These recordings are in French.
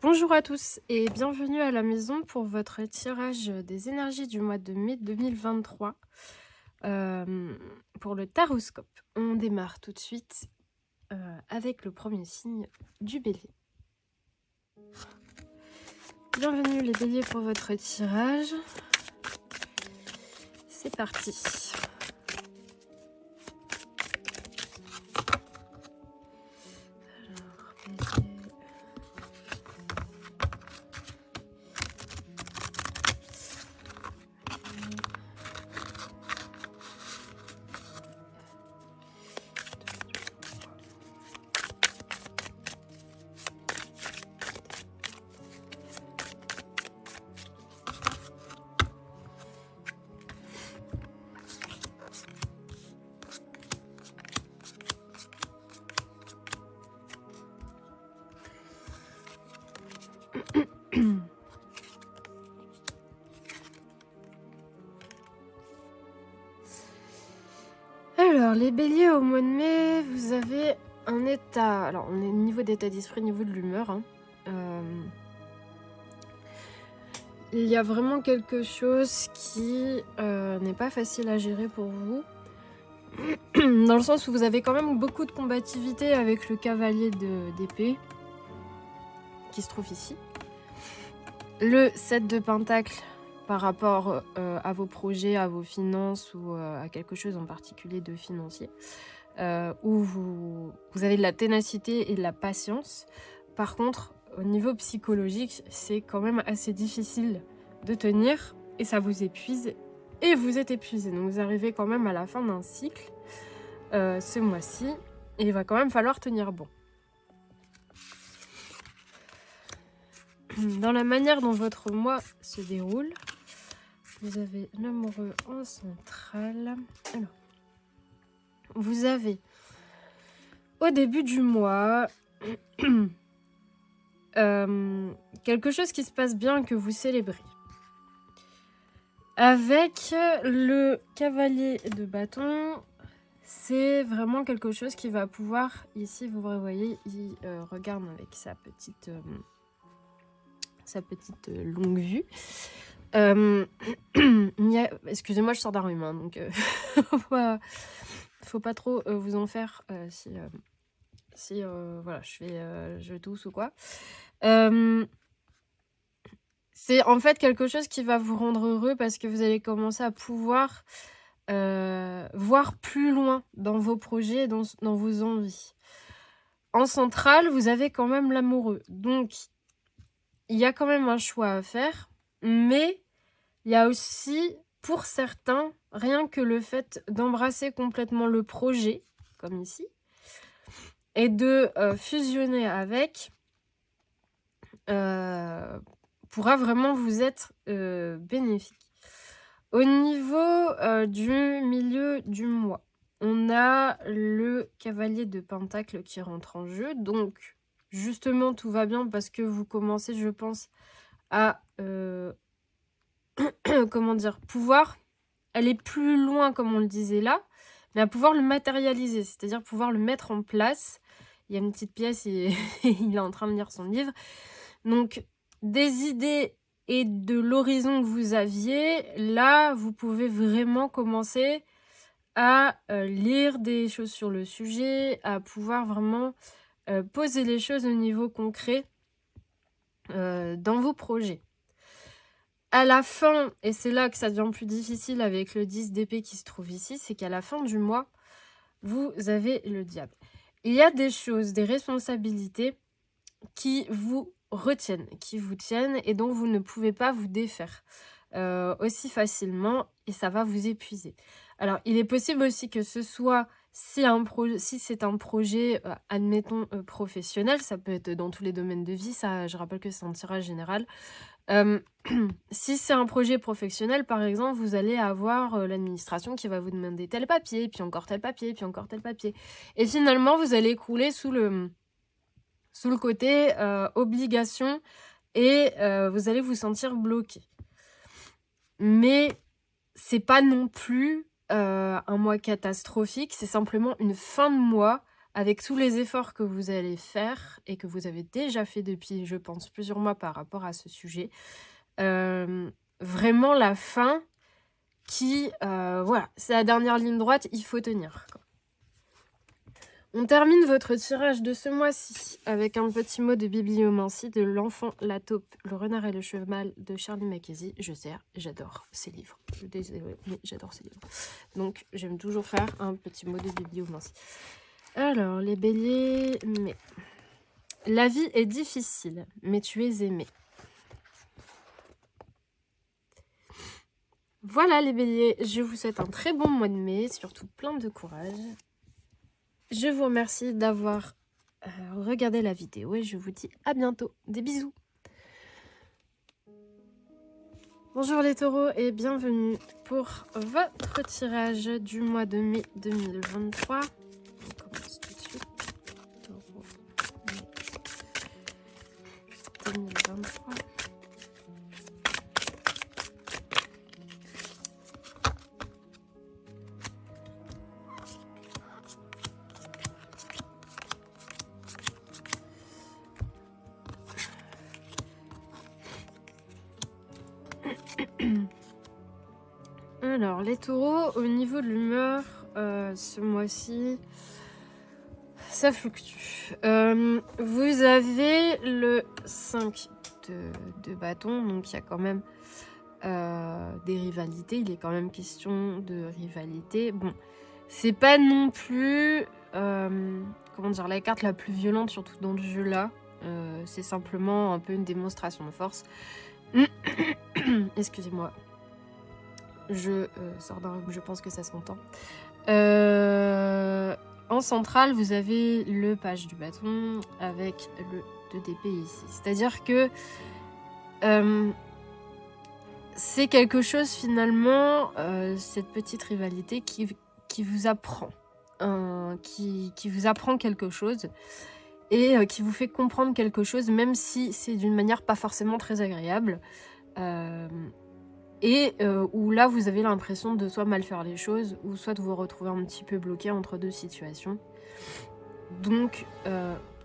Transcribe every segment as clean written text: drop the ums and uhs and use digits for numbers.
Bonjour à tous et bienvenue à la maison pour votre tirage des énergies du mois de mai 2023 pour le taroscope. On démarre tout de suite avec le premier signe du bélier. Bienvenue les béliers pour votre tirage. C'est parti. Alors, bélier. Alors, les béliers, au mois de mai, vous avez un état... Alors, on est au niveau d'état d'esprit, au niveau de l'humeur. Il y a vraiment quelque chose qui n'est pas facile à gérer pour vous. Dans le sens où vous avez quand même beaucoup de combativité avec le cavalier d'épée qui se trouve ici. Le 7 de pentacle par rapport à vos projets, à vos finances ou à quelque chose en particulier de financier, où vous avez de la ténacité et de la patience. Par contre, au niveau psychologique, c'est quand même assez difficile de tenir et ça vous épuise et vous êtes épuisé. Donc vous arrivez quand même à la fin d'un cycle ce mois-ci et il va quand même falloir tenir bon. Dans la manière dont votre mois se déroule, vous avez l'amoureux en centrale. Alors, vous avez au début du mois quelque chose qui se passe bien que vous célébrez. Avec le cavalier de bâton, c'est vraiment quelque chose qui va pouvoir, ici vous voyez, il regarde avec sa petite longue vue. Excusez-moi, je sors d'un rhume, hein, donc faut pas trop vous en faire si voilà, je tousse ou quoi. C'est en fait quelque chose qui va vous rendre heureux parce que vous allez commencer à pouvoir voir plus loin dans vos projets et dans vos envies. En centrale, vous avez quand même l'amoureux. Donc, il y a quand même un choix à faire, mais il y a aussi, pour certains, rien que le fait d'embrasser complètement le projet, comme ici, et de fusionner avec, pourra vraiment vous être bénéfique. Au niveau du milieu du mois, on a le cavalier de pentacle qui rentre en jeu. Donc, justement, tout va bien parce que vous commencez, je pense, à pouvoir aller plus loin, comme on le disait là, mais à pouvoir le matérialiser, c'est-à-dire pouvoir le mettre en place. Il y a une petite pièce et il est en train de lire son livre. Donc, des idées et de l'horizon que vous aviez, là, vous pouvez vraiment commencer à lire des choses sur le sujet, à pouvoir vraiment poser les choses au niveau concret dans vos projets. À la fin, et c'est là que ça devient plus difficile avec le 10 d'épée qui se trouve ici, c'est qu'à la fin du mois, vous avez le diable. Il y a des choses, des responsabilités qui vous retiennent, qui vous tiennent et dont vous ne pouvez pas vous défaire aussi facilement et ça va vous épuiser. Alors, il est possible aussi que ce soit, si c'est un projet, admettons, professionnel, ça peut être dans tous les domaines de vie, ça, je rappelle que c'est un tirage général. Si c'est un projet professionnel, par exemple, vous allez avoir l'administration qui va vous demander tel papier, puis encore tel papier, puis encore tel papier. Et finalement, vous allez écrouler sous le côté obligation et vous allez vous sentir bloqué. Mais c'est pas non plus un mois catastrophique, c'est simplement une fin de mois avec tous les efforts que vous allez faire et que vous avez déjà fait depuis, je pense, plusieurs mois par rapport à ce sujet, vraiment la fin qui, voilà, c'est la dernière ligne droite, il faut tenir, quoi. On termine votre tirage de ce mois-ci avec un petit mot de bibliomancie de L'Enfant, la taupe, le renard et le cheval de Charlie Mackesy. Je sais, j'adore ces livres. Je suis désolée, mais j'adore ces livres. Donc, j'aime toujours faire un petit mot de bibliomancie. Alors, les béliers, mais... La vie est difficile, mais tu es aimé. Voilà les béliers, je vous souhaite un très bon mois de mai, surtout plein de courage. Je vous remercie d'avoir regardé la vidéo et je vous dis à bientôt. Des bisous. Bonjour les taureaux et bienvenue pour votre tirage du mois de mai 2023. On commence tout de suite. Taureau, mai 2023. Alors, les taureaux, au niveau de l'humeur, ce mois-ci, ça fluctue. Vous avez le 5 de bâton, donc il y a quand même des rivalités. Il est quand même question de rivalité. Bon, c'est pas non plus, comment dire, la carte la plus violente, surtout dans le jeu-là. C'est simplement un peu une démonstration de force. Excusez-moi. Je sors d'un rhume, je pense que ça s'entend. En centrale, vous avez le page du bâton avec le 2 d'épée ici. C'est-à-dire que c'est quelque chose finalement, cette petite rivalité qui vous apprend. Qui vous apprend quelque chose et qui vous fait comprendre quelque chose, même si c'est d'une manière pas forcément très agréable. Et où là, vous avez l'impression de soit mal faire les choses, ou soit de vous retrouver un petit peu bloqué entre deux situations. Donc,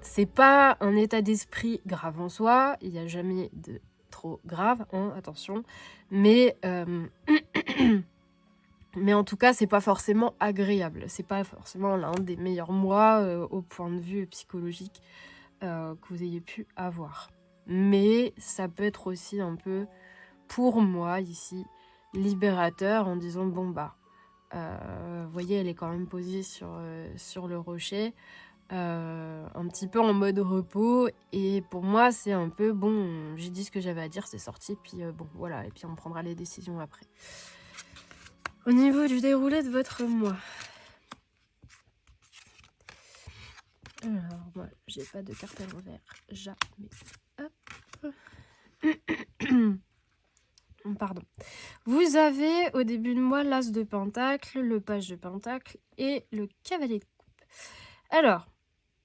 c'est pas un état d'esprit grave en soi, il n'y a jamais de trop grave, hein, attention. Mais, mais en tout cas, c'est pas forcément agréable. C'est pas forcément l'un des meilleurs mois au point de vue psychologique que vous ayez pu avoir. Mais ça peut être aussi un peu... pour moi, ici, libérateur en disant, bon, bah, vous voyez, elle est quand même posée sur le rocher, un petit peu en mode repos, et pour moi, c'est un peu, bon, j'ai dit ce que j'avais à dire, c'est sorti, puis bon, voilà, et puis on prendra les décisions après. Au niveau du déroulé de votre mois. Alors, moi, j'ai pas de carte à l'envers, jamais. Hop. Pardon. Vous avez au début de mois l'as de pentacle, le page de pentacle et le cavalier de coupe. Alors,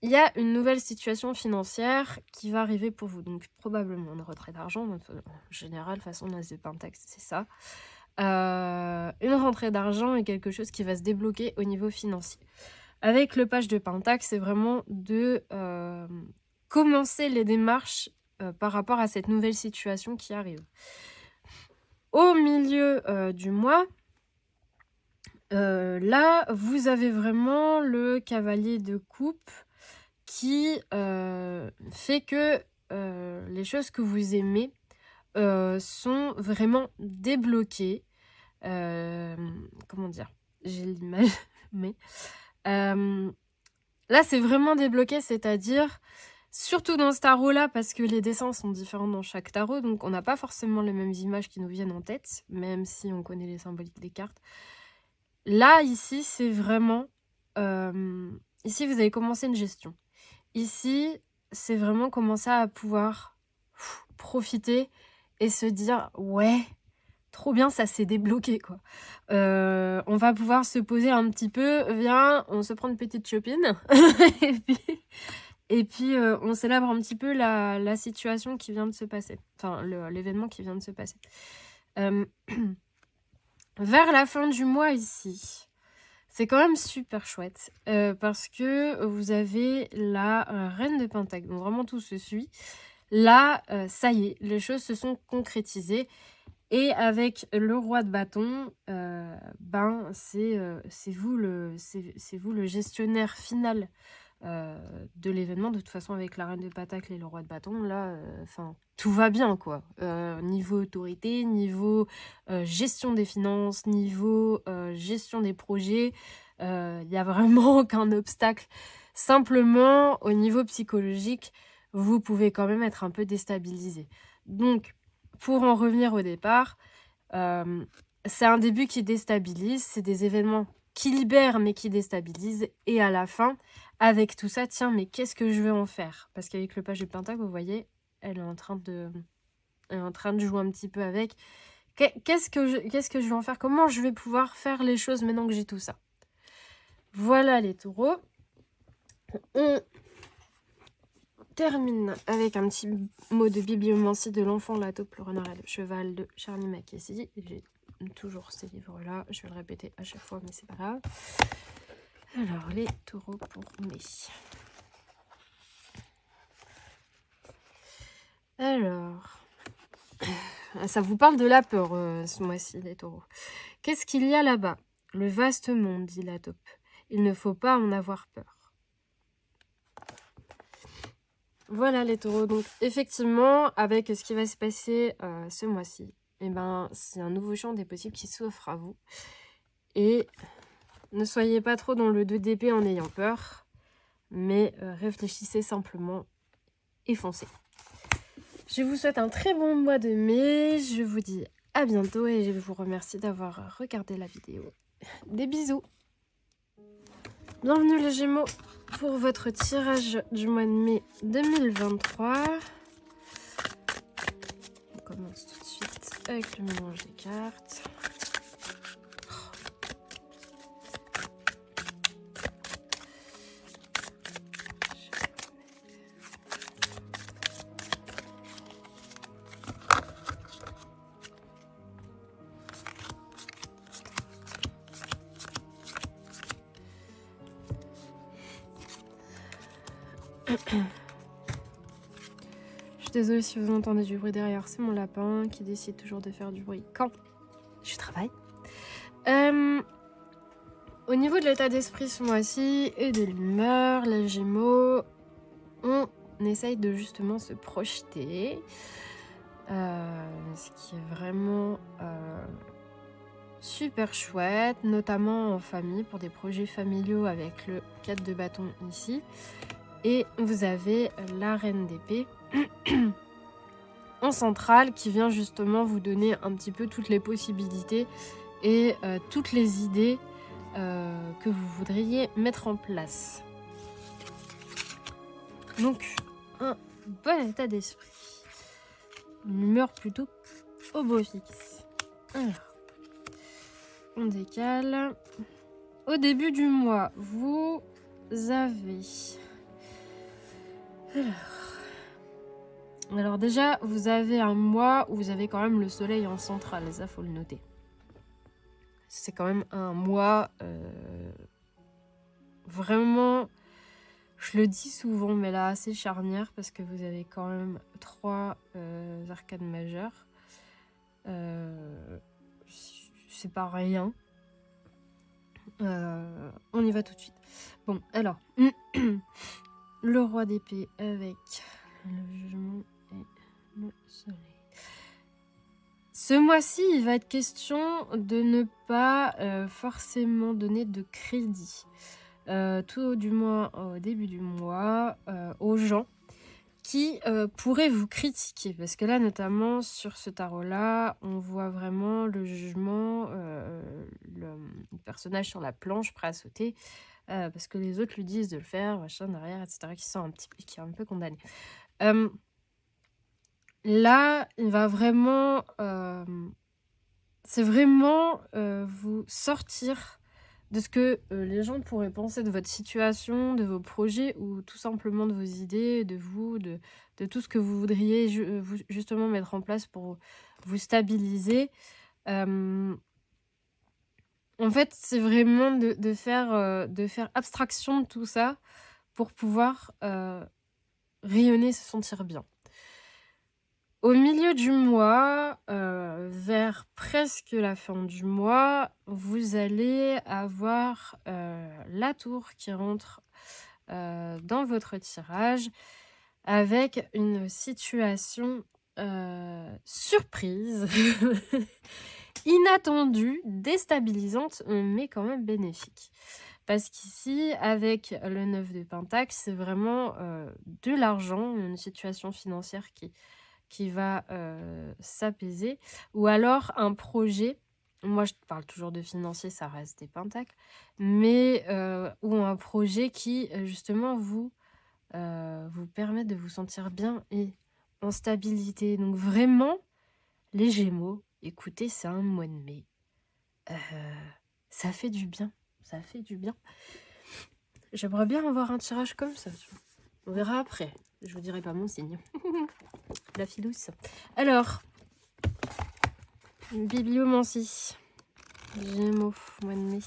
il y a une nouvelle situation financière qui va arriver pour vous. Donc, probablement une rentrée d'argent. En général, de toute façon, l'as de pentacle, c'est ça. Une rentrée d'argent est quelque chose qui va se débloquer au niveau financier. Avec le page de pentacle, c'est vraiment de commencer les démarches par rapport à cette nouvelle situation qui arrive. Au milieu du mois, là, vous avez vraiment le cavalier de coupe qui fait que les choses que vous aimez sont vraiment débloquées. Comment dire? J'ai l'image, mais... là, c'est vraiment débloqué, c'est-à-dire... Surtout dans ce tarot-là, parce que les dessins sont différents dans chaque tarot, donc on n'a pas forcément les mêmes images qui nous viennent en tête, même si on connaît les symboliques des cartes. Là, ici, c'est vraiment... ici, vous avez commencé une gestion. Ici, c'est vraiment commencer à pouvoir profiter et se dire, ouais, trop bien, ça s'est débloqué, quoi. On va pouvoir se poser un petit peu, viens, on se prend une petite chopine, et puis on célèbre un petit peu la situation qui vient de se passer, enfin l'événement qui vient de se passer. Vers la fin du mois ici, C'est quand même super chouette parce que vous avez la reine de Pentacle, donc vraiment tout se suit. Là, ça y est, les choses se sont concrétisées. Et avec le roi de bâton, ben, c'est vous le gestionnaire final de l'événement. De toute façon, avec la reine de Pentacle et le roi de bâton, là, enfin, tout va bien, quoi. Niveau autorité, niveau gestion des finances, niveau gestion des projets, il n'y a vraiment aucun obstacle. Simplement, au niveau psychologique, vous pouvez quand même être un peu déstabilisé. Donc, pour en revenir au départ, c'est un début qui déstabilise, c'est des événements qui libèrent mais qui déstabilisent. Et à la fin, avec tout ça, tiens, mais qu'est-ce que je veux en faire? Parce qu'avec le page de Pentacle, vous voyez, elle est en train de jouer un petit peu avec. Qu'est-ce que je vais en faire? Comment je vais pouvoir faire les choses maintenant que j'ai tout ça? Voilà les taureaux. On termine avec un petit mot de bibliomancie de l'enfant, la taupe, le renard et le cheval de Charlie Mackesy. J'ai toujours ces livres-là. Je vais le répéter à chaque fois, mais c'est pas grave. Alors, les taureaux pour mai. Alors, ça vous parle de la peur ce mois-ci, les taureaux. Qu'est-ce qu'il y a là-bas? Le vaste monde, dit la taupe. Il ne faut pas en avoir peur. Voilà les taureaux. Donc, effectivement, avec ce qui va se passer ce mois-ci, eh ben, c'est un nouveau champ des possibles qui s'offre à vous. Et ne soyez pas trop dans le 2 d'épée en ayant peur, mais réfléchissez simplement et foncez. Je vous souhaite un très bon mois de mai. Je vous dis à bientôt et je vous remercie d'avoir regardé la vidéo. Des bisous. Bienvenue les Gémeaux pour votre tirage du mois de mai 2023. On commence tout de suite avec le mélange des cartes. Je suis désolée si vous entendez du bruit derrière, c'est mon lapin qui décide toujours de faire du bruit quand je travaille. Au niveau de l'état d'esprit ce mois-ci et de l'humeur, les Gémeaux, on essaye de justement se projeter, ce qui est vraiment super chouette, notamment en famille, pour des projets familiaux avec le 4 de bâton ici. Et vous avez la reine d'épée en centrale qui vient justement vous donner un petit peu toutes les possibilités et toutes les idées que vous voudriez mettre en place. Donc, un bon état d'esprit. Une humeur plutôt au beau fixe. Alors, on décale. Au début du mois, vous avez... Alors déjà, vous avez un mois où vous avez quand même le soleil en centrale, ça faut le noter. C'est quand même un mois vraiment, je le dis souvent, mais là assez charnière parce que vous avez quand même 3 arcanes majeures. C'est pas rien. On y va tout de suite. Bon, alors, le roi d'épée avec le jugement et le soleil. Ce mois-ci, il va être question de ne pas forcément donner de crédit, tout du moins au début du mois, aux gens qui pourraient vous critiquer. Parce que là, notamment sur ce tarot-là, on voit vraiment le jugement, le personnage sur la planche prêt à sauter, parce que les autres lui disent de le faire, machin, derrière, etc., qui est un peu condamné. Là, il va vraiment... c'est vraiment vous sortir de ce que les gens pourraient penser de votre situation, de vos projets ou tout simplement de vos idées, de vous, de tout ce que vous voudriez justement mettre en place pour vous stabiliser. En fait, c'est vraiment de faire abstraction de tout ça pour pouvoir rayonner, se sentir bien. Au milieu du mois, vers presque la fin du mois, vous allez avoir la tour qui rentre dans votre tirage avec une situation surprise, inattendue, déstabilisante, mais quand même bénéfique. Parce qu'ici, avec le 9 de Pentacle, c'est vraiment de l'argent, une situation financière qui va s'apaiser, ou alors un projet, moi je parle toujours de financier, ça reste des pentacles, mais ou un projet qui justement vous permet de vous sentir bien et en stabilité. Donc vraiment, les Gémeaux, écoutez, c'est un mois de mai. Ça fait du bien, ça fait du bien. J'aimerais bien avoir un tirage comme ça, tu vois. On verra après, je vous dirai pas mon signe. La filousse. Alors, bibliomancie. Gémeaux, mois de mai.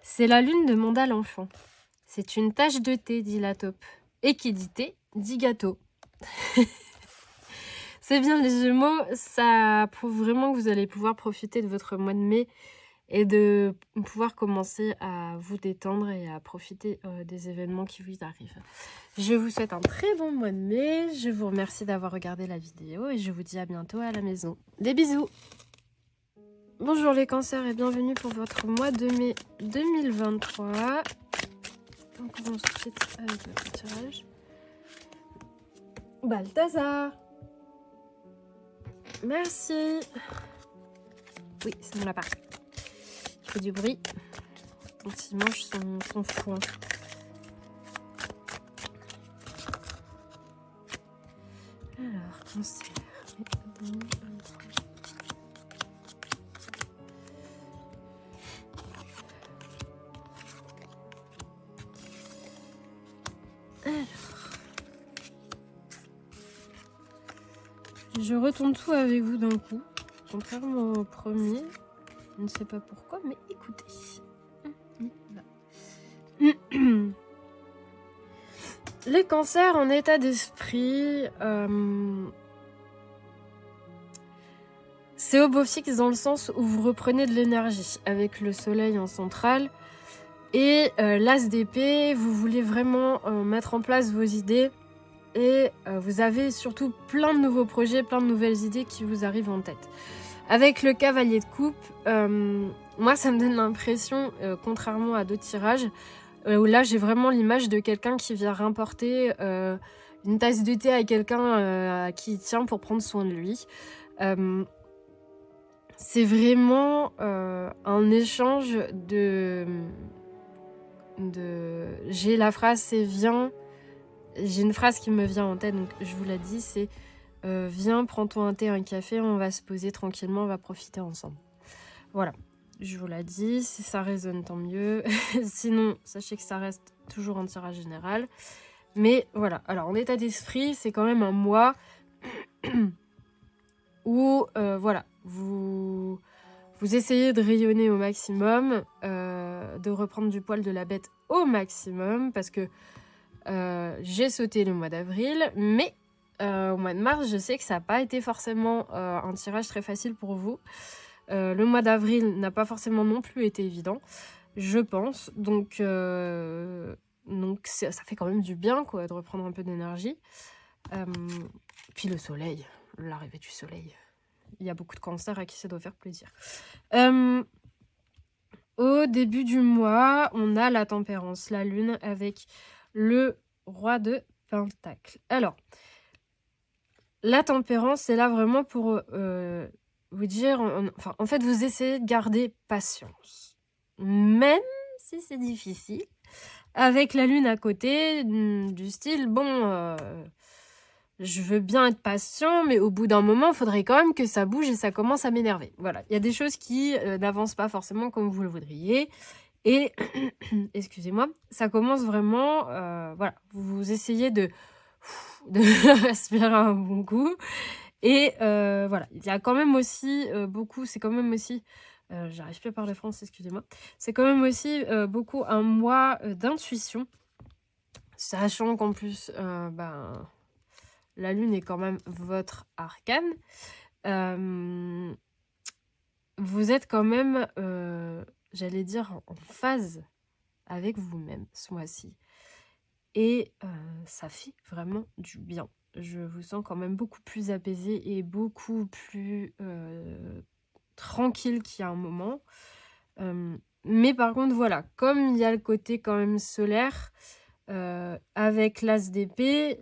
C'est la lune de Manda l'enfant. C'est une tache de thé, dit la taupe. Et qui dit thé, dit gâteau. C'est bien les Gémeaux, ça prouve vraiment que vous allez pouvoir profiter de votre mois de mai et de pouvoir commencer à vous détendre et à profiter des événements qui vous arrivent. Je vous souhaite un très bon mois de mai, je vous remercie d'avoir regardé la vidéo et je vous dis à bientôt à la maison. Des bisous! Bonjour les cancers et bienvenue pour votre mois de mai 2023. On commence tout de suite avec votre tirage. Balthazar! Merci! Oui, c'est mon lapin. Il fait du bruit quand il mange son foin. Alors, cancer. Alors, je retourne tout avec vous d'un coup, contrairement au premier. Je ne sais pas pourquoi, mais écoutez. Les cancers en état d'esprit, c'est au beau fixe dans le sens où vous reprenez de l'énergie avec le soleil en centrale et l'as d'épée, vous voulez vraiment mettre en place vos idées et vous avez surtout plein de nouveaux projets, plein de nouvelles idées qui vous arrivent en tête. Avec le cavalier de coupe, moi ça me donne l'impression, contrairement à d'autres tirages, où là j'ai vraiment l'image de quelqu'un qui vient rapporter une tasse de thé à quelqu'un à qui il tient pour prendre soin de lui. C'est vraiment un échange de... J'ai la phrase c'est viens, j'ai une phrase qui me vient en tête, donc je vous la dis, c'est viens, prends-toi un thé, un café, on va se poser tranquillement, on va profiter ensemble. Voilà, je vous la dis, si ça résonne tant mieux, sinon sachez que ça reste toujours un tirage général. Mais voilà, alors en état d'esprit, c'est quand même un mois où voilà, vous essayez de rayonner au maximum, de reprendre du poil de la bête au maximum, parce que j'ai sauté le mois d'avril, mais au mois de mars, je sais que ça n'a pas été forcément un tirage très facile pour vous. Le mois d'avril n'a pas forcément non plus été évident, je pense. Donc ça fait quand même du bien quoi, de reprendre un peu d'énergie. Puis le soleil, l'arrivée du soleil. Il y a beaucoup de cancers à qui ça doit faire plaisir. Au début du mois, on a la tempérance, la lune avec le roi de Pentacle. Alors, la tempérance, c'est là vraiment pour vous dire... en fait, vous essayez de garder patience. Même si c'est difficile. Avec la lune à côté, du style, bon... je veux bien être patient, mais au bout d'un moment, il faudrait quand même que ça bouge et ça commence à m'énerver. Voilà, il y a des choses qui n'avancent pas forcément comme vous le voudriez. Et, excusez-moi, ça commence vraiment... voilà, vous essayez de respirer un bon coup. Et voilà, il y a quand même aussi beaucoup... C'est quand même aussi J'arrive plus à parler français, excusez-moi. C'est quand même aussi beaucoup un mois d'intuition, sachant qu'en plus, la lune est quand même votre arcane. Euh, Vous êtes quand même, j'allais dire, en phase avec vous-même ce mois-ci. Et ça fait vraiment du bien. Je vous sens quand même beaucoup plus apaisé et beaucoup plus tranquille qu'il y a un moment. Mais par contre, voilà, comme il y a le côté quand même solaire, avec l'as d'épée,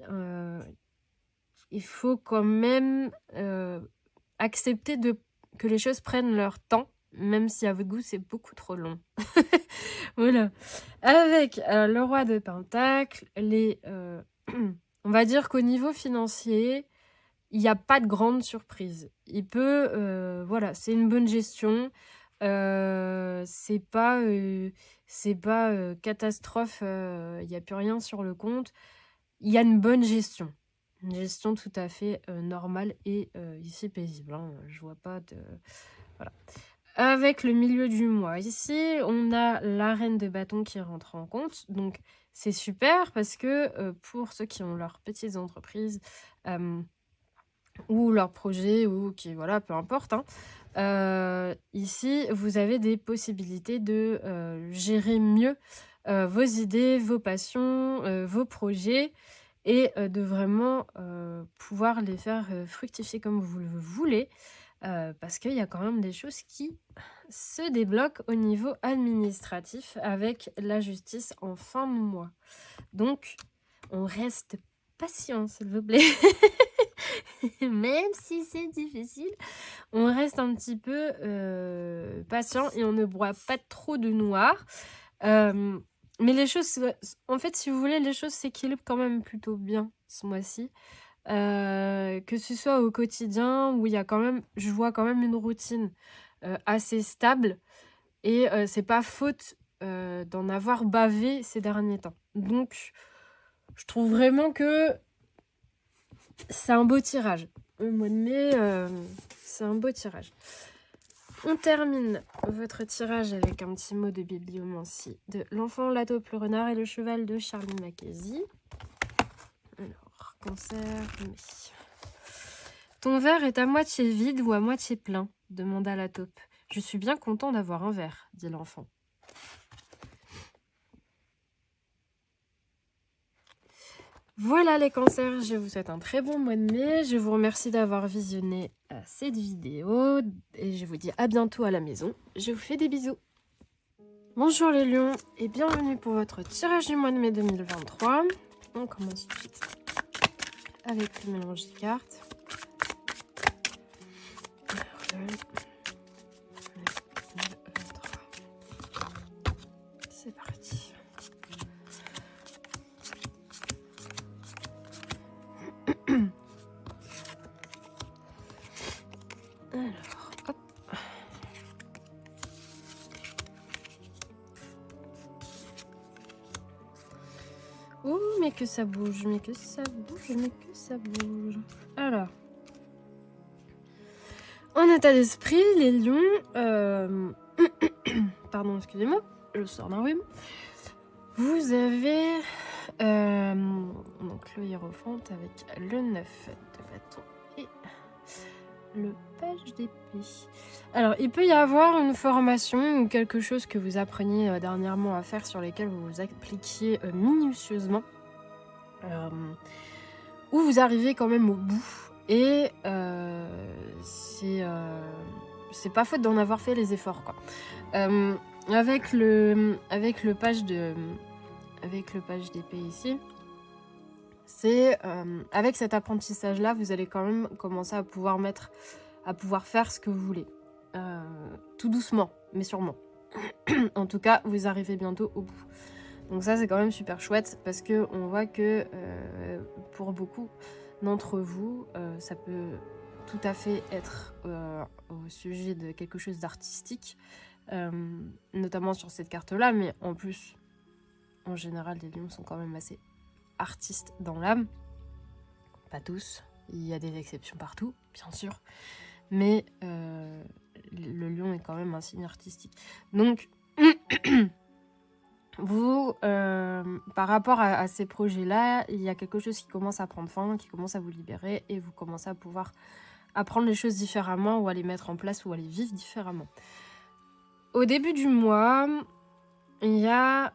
il faut quand même accepter que les choses prennent leur temps, même si à votre goût, c'est beaucoup trop long. Voilà. Avec le roi de Pentacle, on va dire qu'au niveau financier, il n'y a pas de grande surprise. Voilà, c'est une bonne gestion. C'est pas catastrophe, il n'y a plus rien sur le compte. Il y a une bonne gestion. Une gestion tout à fait normale et ici paisible. Hein. Je vois pas de... Voilà. Avec le milieu du mois, ici, on a la reine de bâton qui rentre en compte. Donc, c'est super parce que pour ceux qui ont leurs petites entreprises ou leurs projets, ou qui, voilà, peu importe, hein, ici, vous avez des possibilités de gérer mieux vos idées, vos passions, vos projets et de vraiment pouvoir les faire fructifier comme vous le voulez. Parce qu'il y a quand même des choses qui se débloquent au niveau administratif avec la justice en fin de mois. Donc, on reste patient, s'il vous plaît. Même si c'est difficile, on reste un petit peu patient et on ne boit pas trop de noir. Mais les choses, en fait, si vous voulez, les choses s'équilibrent quand même plutôt bien ce mois-ci. Que ce soit au quotidien où il y a quand même, je vois quand même une routine assez stable et c'est pas faute d'en avoir bavé ces derniers temps. Donc, je trouve vraiment que c'est un beau tirage. Le mois de mai, c'est un beau tirage. On termine votre tirage avec un petit mot de bibliomancie de l'enfant, la taupe, le renard et le cheval de Charlie Mackenzie. Alors, cancer, mai. Ton verre est à moitié vide ou à moitié plein ? Demanda la taupe. Je suis bien content d'avoir un verre, dit l'enfant. Voilà les cancers, je vous souhaite un très bon mois de mai. Je vous remercie d'avoir visionné cette vidéo et je vous dis à bientôt à la maison. Je vous fais des bisous. Bonjour les lions et bienvenue pour votre tirage du mois de mai 2023. On commence tout de suite avec le mélange des cartes. C'est parti. Alors, hop. Oh, mais que ça bouge, mais que ça bouge, mais que ça bouge. Alors, en état d'esprit, les lions... Pardon, excusez-moi, je sors d'un rhume. Vous avez donc le hiérophant avec le 9 de bâton et le page d'épée. Alors, il peut y avoir une formation ou quelque chose que vous appreniez dernièrement à faire sur lesquels vous vous appliquiez minutieusement. Où vous arrivez quand même au bout. Et c'est pas faute d'en avoir fait les efforts, quoi. Avec le page d'épée ici, c'est avec cet apprentissage là vous allez quand même commencer à pouvoir faire ce que vous voulez, tout doucement mais sûrement. En tout cas vous arrivez bientôt au bout, donc ça c'est quand même super chouette parce que on voit que pour beaucoup d'entre vous ça peut tout à fait être au sujet de quelque chose d'artistique, notamment sur cette carte là, mais en plus en général les lions sont quand même assez artistes dans l'âme. Pas tous, il y a des exceptions partout bien sûr, mais le lion est quand même un signe artistique. Donc, vous, par rapport à ces projets-là, il y a quelque chose qui commence à prendre fin, qui commence à vous libérer et vous commencez à pouvoir apprendre les choses différemment ou à les mettre en place ou à les vivre différemment. Au début du mois, il y a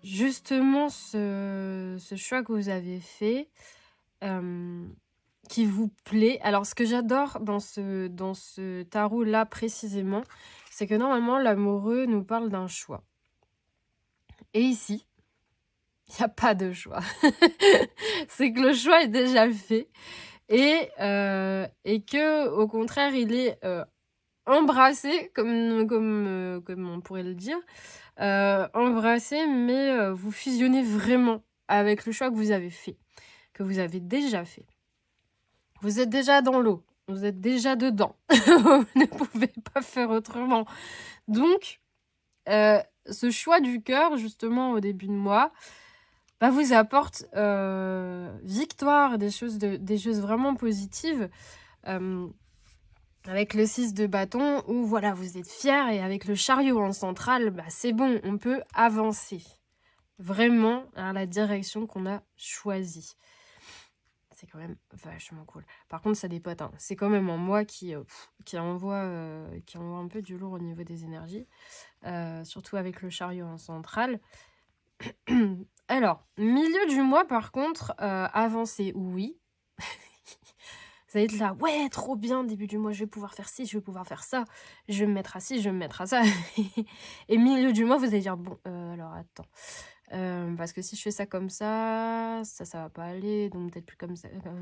justement ce choix que vous avez fait qui vous plaît. Alors, ce que j'adore dans ce tarot-là précisément, c'est que normalement, l'amoureux nous parle d'un choix. Et ici, il n'y a pas de choix. C'est que le choix est déjà fait et que, au contraire, il est embrassé, comme on pourrait le dire, embrassé, mais vous fusionnez vraiment avec le choix que vous avez fait, que vous avez déjà fait. Vous êtes déjà dans l'eau, vous êtes déjà dedans, vous ne pouvez pas faire autrement. Donc, ce choix du cœur, justement, au début de mois, vous apporte victoire, des choses vraiment positives. Avec le 6 de bâton, où voilà, vous êtes fiers, et avec le chariot en centrale, c'est bon, on peut avancer. Vraiment à la direction qu'on a choisie. C'est quand même vachement cool. Par contre, ça dépote. Hein. C'est quand même en moi qui envoie un peu du lourd au niveau des énergies. Surtout avec le chariot en centrale. Alors, milieu du mois, par contre, avancer, oui. Vous allez être là, ouais, trop bien, début du mois, je vais pouvoir faire ci, je vais pouvoir faire ça, je vais me mettre à ci, je vais me mettre à ça. Et milieu du mois, vous allez dire, bon, alors attends, parce que si je fais ça comme ça va pas aller, donc peut-être plus comme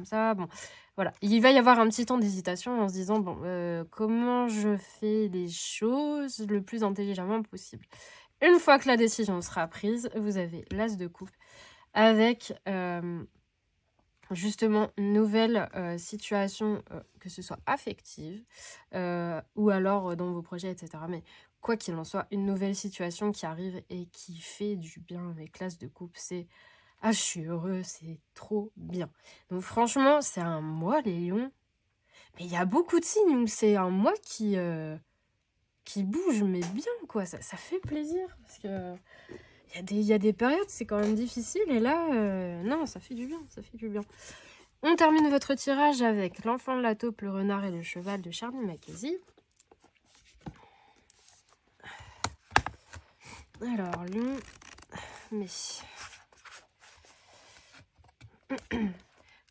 ça, bon, voilà. Il va y avoir un petit temps d'hésitation en se disant, bon, comment je fais les choses le plus intelligemment possible. Une fois que la décision sera prise, vous avez l'as de coupe avec... justement une nouvelle situation, que ce soit affective ou alors dans vos projets, etc. Mais quoi qu'il en soit, une nouvelle situation qui arrive et qui fait du bien avec l'as de coupe, c'est « Ah, je suis heureux, c'est trop bien ». Donc franchement, c'est un mois, les lions. Mais il y a beaucoup de signes où c'est un mois qui bouge, mais bien, quoi. Ça fait plaisir parce que... Il y a des périodes, c'est quand même difficile, et là, non, ça fait du bien, ça fait du bien. On termine votre tirage avec l'enfant de la taupe, le renard et le cheval de Charlie Mackesy. Alors, lion, mais...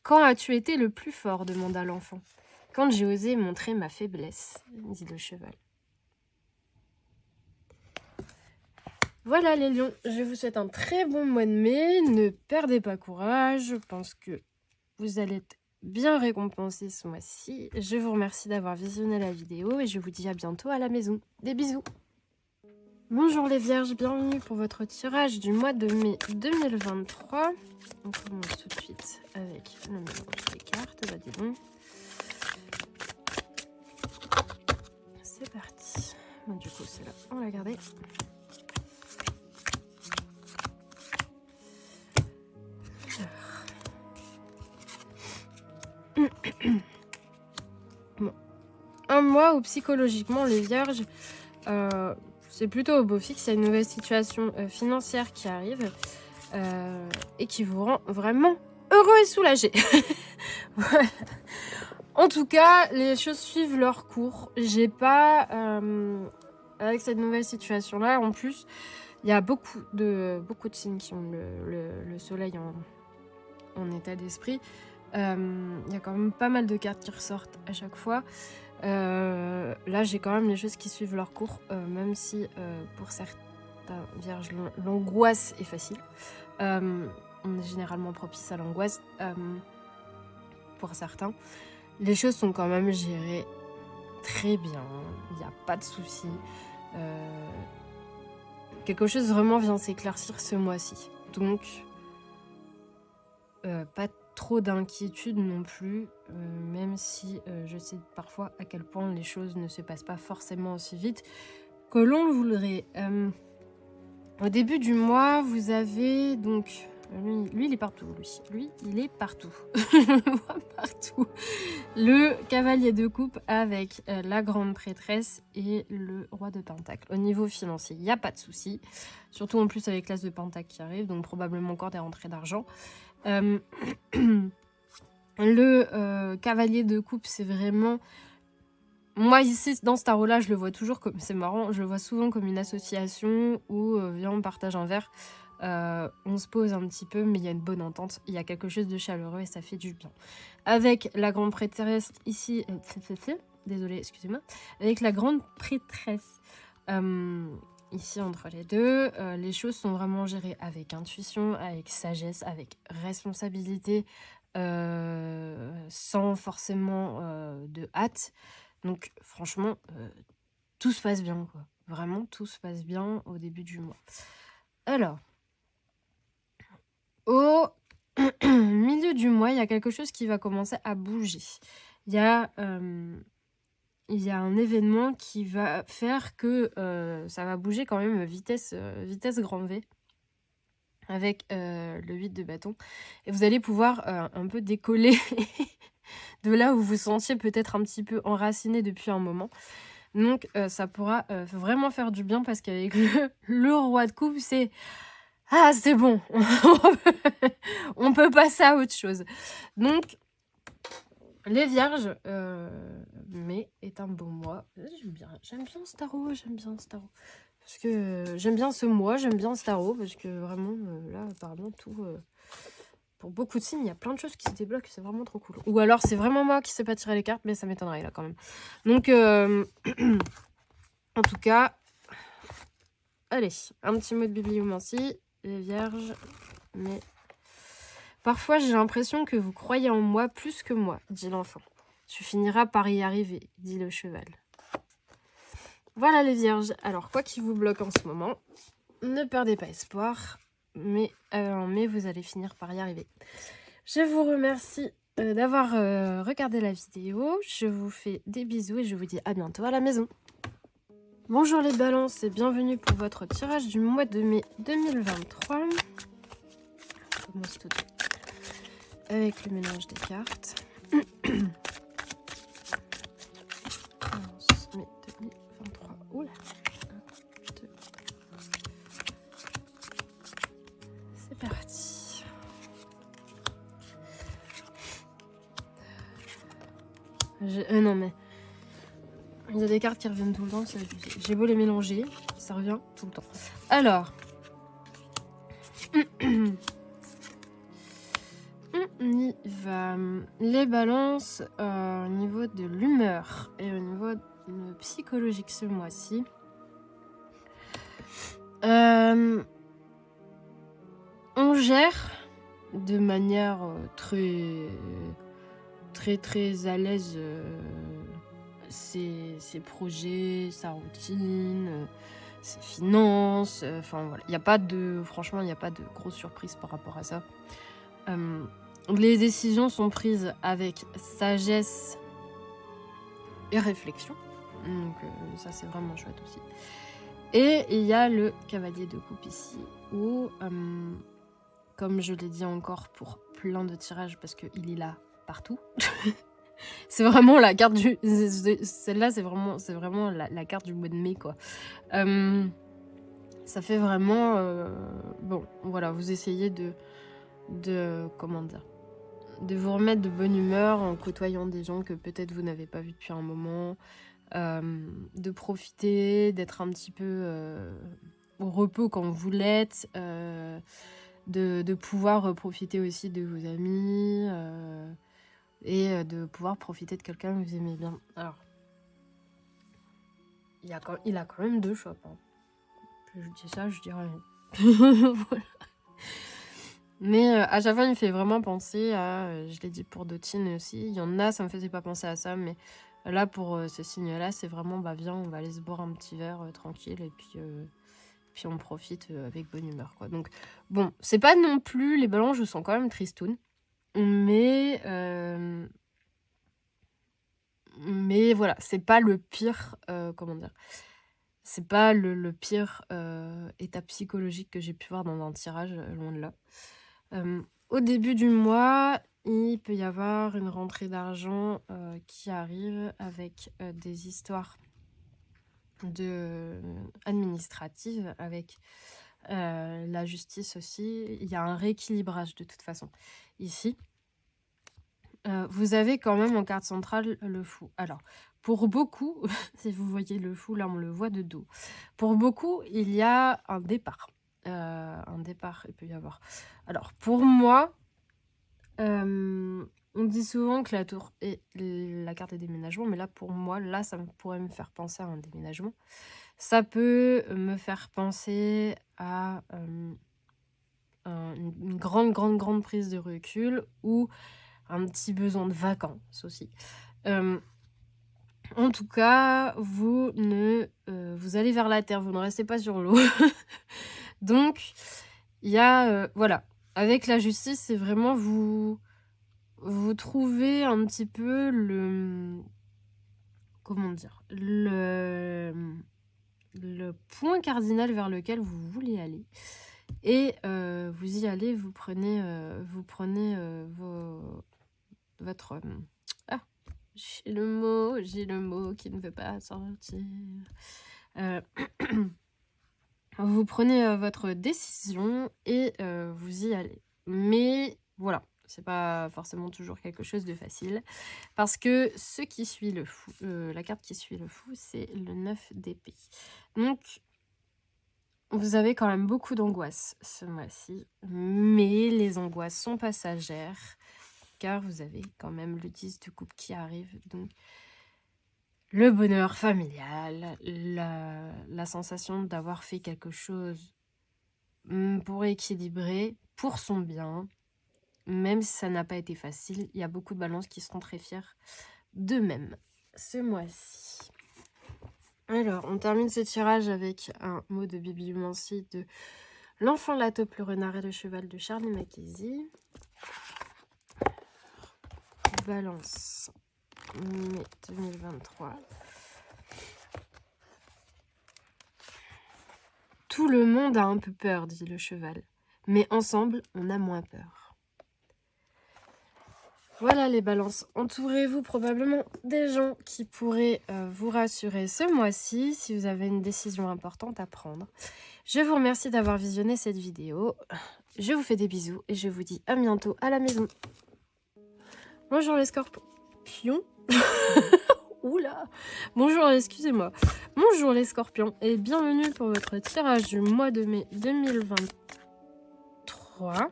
Quand as-tu été le plus fort demanda l'enfant. Quand j'ai osé montrer ma faiblesse, dit le cheval. Voilà les lions, je vous souhaite un très bon mois de mai. Ne perdez pas courage, je pense que vous allez être bien récompensés ce mois-ci. Je vous remercie d'avoir visionné la vidéo et je vous dis à bientôt à la maison. Des bisous. Bonjour les vierges, bienvenue pour votre tirage du mois de mai 2023. On commence tout de suite avec le mélange des cartes. Bah dis donc. C'est parti. Bon, du coup, celle-là, on va la garder. Bon. Un mois où psychologiquement les vierges, c'est plutôt au beau fixe. Il y a une nouvelle situation financière qui arrive et qui vous rend vraiment heureux et soulagé. Voilà. En tout cas, les choses suivent leur cours. J'ai pas, avec cette nouvelle situation là, en plus il y a beaucoup de signes qui ont le soleil en état d'esprit. Il y a quand même pas mal de cartes qui ressortent à chaque fois. Là j'ai quand même les choses qui suivent leur cours, même si pour certains vierges l'angoisse est facile. On est généralement propice à l'angoisse pour certains. Les choses sont quand même gérées très bien, il n'y a pas de souci. Quelque chose vraiment vient s'éclaircir ce mois-ci, donc pas trop d'inquiétude non plus, même si je sais parfois à quel point les choses ne se passent pas forcément aussi vite que l'on le voudrait. Au début du mois, vous avez donc Lui, il est partout, lui, il est partout. Je le vois partout. Le cavalier de coupe avec la grande prêtresse et le roi de pentacle. Au niveau financier, il n'y a pas de souci. Surtout en plus avec l'as de pentacle qui arrive, donc probablement encore des rentrées d'argent. Le cavalier de coupe, c'est vraiment... Moi, ici, dans ce tarot-là, je le vois toujours comme... C'est marrant, je le vois souvent comme une association où, viens, on partage un verre. On se pose un petit peu, mais il y a une bonne entente, il y a quelque chose de chaleureux et ça fait du bien. Avec la grande prêtresse ici, désolée, excusez-moi, avec la grande prêtresse ici entre les deux, les choses sont vraiment gérées avec intuition, avec sagesse, avec responsabilité, sans forcément de hâte. Donc franchement, tout se passe bien, quoi. Vraiment, tout se passe bien au début du mois. Alors, au milieu du mois, il y a quelque chose qui va commencer à bouger. Il y a un événement qui va faire que ça va bouger quand même vitesse grand V avec le 8 de bâton. Et vous allez pouvoir un peu décoller de là où vous vous sentiez peut-être un petit peu enraciné depuis un moment. Donc ça pourra vraiment faire du bien parce qu'avec le roi de coupe, c'est... Ah, c'est bon, on peut passer à autre chose. Donc, les vierges, mai est un beau mois. J'aime bien ce tarot, Parce que j'aime bien ce mois, j'aime bien ce tarot, parce que vraiment, là, apparemment, tout... pour beaucoup de signes, il y a plein de choses qui se débloquent, c'est vraiment trop cool. Ou alors, c'est vraiment moi qui sais pas tirer les cartes, mais ça m'étonnerait, là, quand même. Donc, en tout cas, allez, un petit mot de bibliomancie. Les vierges, mais parfois j'ai l'impression que vous croyez en moi plus que moi, dit l'enfant. Tu finiras par y arriver, dit le cheval. Voilà les vierges. Alors quoi qui vous bloque en ce moment, ne perdez pas espoir, mais vous allez finir par y arriver. Je vous remercie d'avoir regardé la vidéo. Je vous fais des bisous et je vous dis à bientôt à la maison. Bonjour les balances et bienvenue pour votre tirage du mois de mai 2023. Je commence tout de suite avec le mélange des cartes. Balance mai 2023. Oula. 1, 2. C'est parti. Non mais... Il y a des cartes qui reviennent tout le temps, j'ai beau les mélanger, ça revient tout le temps. Alors, on y va. Les balances au niveau de l'humeur et au niveau psychologique ce mois-ci. On gère de manière très à l'aise ses projets, sa routine, ses finances, enfin voilà, franchement il n'y a pas de grosse surprise par rapport à ça. Les décisions sont prises avec sagesse et réflexion, donc ça c'est vraiment chouette aussi. Et il y a le cavalier de coupe ici où, comme je l'ai dit encore pour plein de tirages parce qu'il est là partout. C'est vraiment la carte du... Celle-là, c'est vraiment la carte du mois de mai, quoi. Ça fait vraiment... Bon, voilà, vous essayez comment dire, de vous remettre de bonne humeur en côtoyant des gens que peut-être vous n'avez pas vus depuis un moment, de profiter, d'être un petit peu au repos quand vous l'êtes, de pouvoir profiter aussi de vos amis... et de pouvoir profiter de quelqu'un que vous aimez bien. Alors, il a quand même 2 choix. Hein. Je dis ça, je dirais voilà. Mais à chaque fois, il me fait vraiment penser à... je l'ai dit pour Dotine aussi. Il y en a, ça me faisait pas penser à ça. Mais là, pour ce signe-là, c'est vraiment, viens, on va aller se boire un petit verre tranquille. Et puis on profite avec bonne humeur, quoi. Donc, bon, c'est pas non plus... Les ballons, je sens quand même tristoun. Mais voilà, c'est pas le pire, comment dire, c'est pas le pire état psychologique que j'ai pu voir dans un tirage, loin de là. Au début du mois, il peut y avoir une rentrée d'argent qui arrive avec des histoires administratives, avec la justice aussi. Il y a un rééquilibrage de toute façon ici. Vous avez quand même en carte centrale le fou. Alors, pour beaucoup, si vous voyez le fou, là on le voit de dos. Pour beaucoup, il y a un départ. Un départ, il peut y avoir. Alors, pour moi, on dit souvent que la tour est la carte des déménagements, mais là, pour moi, là, ça pourrait me faire penser à un déménagement. Ça peut me faire penser à une grande prise de recul ou un petit besoin de vacances aussi. En tout cas, vous allez vers la terre, vous ne restez pas sur l'eau. Donc, il y a, voilà, avec la justice, c'est vraiment vous trouvez un petit peu comment dire, le point cardinal vers lequel vous voulez aller. Et vous y allez, vous prenez votre... ah, j'ai le mot qui ne veut pas sortir. Vous prenez votre décision et vous y allez. Mais voilà, c'est pas forcément toujours quelque chose de facile. Parce que ce qui suit le fou, la carte qui suit le fou, c'est le 9 d'épée. Donc, vous avez quand même beaucoup d'angoisse ce mois-ci. Mais les angoisses sont passagères. Car vous avez quand même le 10 de coupe qui arrive. Donc, le bonheur familial, la sensation d'avoir fait quelque chose pour équilibrer, pour son bien, même si ça n'a pas été facile, il y a beaucoup de balances qui seront très fiers d'eux-mêmes ce mois-ci. Alors, on termine ce tirage avec un mot de bibliomancie de L'enfant, la taupe, le renard et le cheval de Charlie Mackesy. Balance, mai 2023. Tout le monde a un peu peur, dit le cheval. Mais ensemble, on a moins peur. Voilà les balances. Entourez-vous probablement des gens qui pourraient vous rassurer ce mois-ci si vous avez une décision importante à prendre. Je vous remercie d'avoir visionné cette vidéo. Je vous fais des bisous et je vous dis à bientôt à la maison. Bonjour les scorpions. Oula. Bonjour, excusez-moi. Bonjour les scorpions et bienvenue pour votre tirage du mois de mai 2023.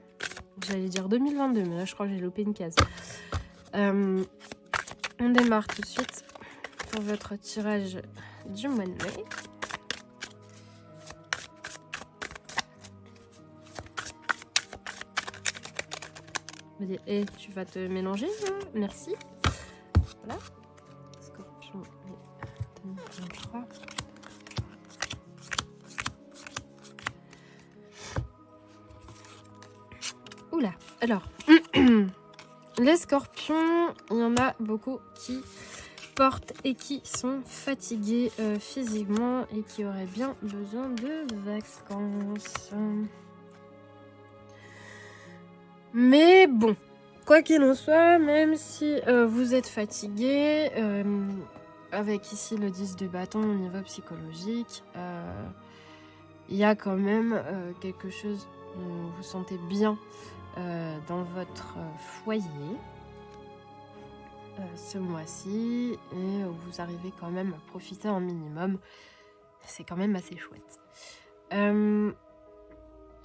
J'allais dire 2022, mais là je crois que j'ai loupé une case. On démarre tout de suite pour votre tirage du mois de mai. Vous dites, tu vas te mélanger, merci. Voilà. Scorpion 2023. Oula, alors, les scorpions, il y en a beaucoup qui portent et qui sont fatigués physiquement et qui auraient bien besoin de vacances. Mais bon, quoi qu'il en soit, même si vous êtes fatigué, avec ici le 10 de bâton au niveau psychologique, il y a quand même quelque chose où vous vous sentez bien dans votre foyer ce mois-ci et vous arrivez quand même à profiter un minimum. C'est quand même assez chouette.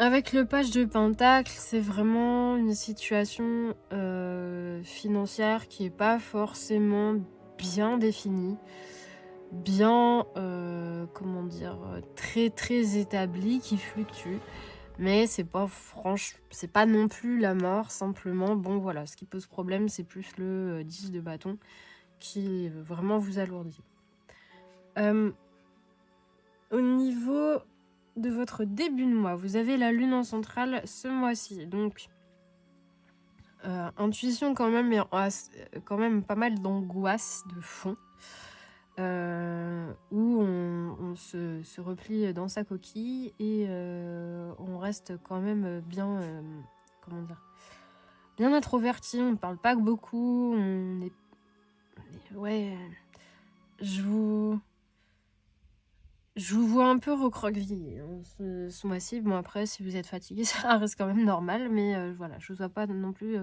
Avec le page de Pentacle, c'est vraiment une situation financière qui n'est pas forcément bien définie, bien, comment dire, très établie, qui fluctue. Mais c'est pas c'est pas non plus la mort, simplement, bon voilà, ce qui pose problème, c'est plus le 10 de bâton qui vraiment vous alourdit. Au niveau de votre début de mois, vous avez la lune en centrale ce mois-ci, donc intuition quand même, mais quand même pas mal d'angoisse de fond, où on se replie dans sa coquille et on reste quand même bien, comment dire, bien introverti, on ne parle pas beaucoup, ouais, je vous vois un peu recroquevillé hein, ce mois-ci. Bon après, si vous êtes fatigué, ça reste quand même normal, mais voilà, je vous vois pas non plus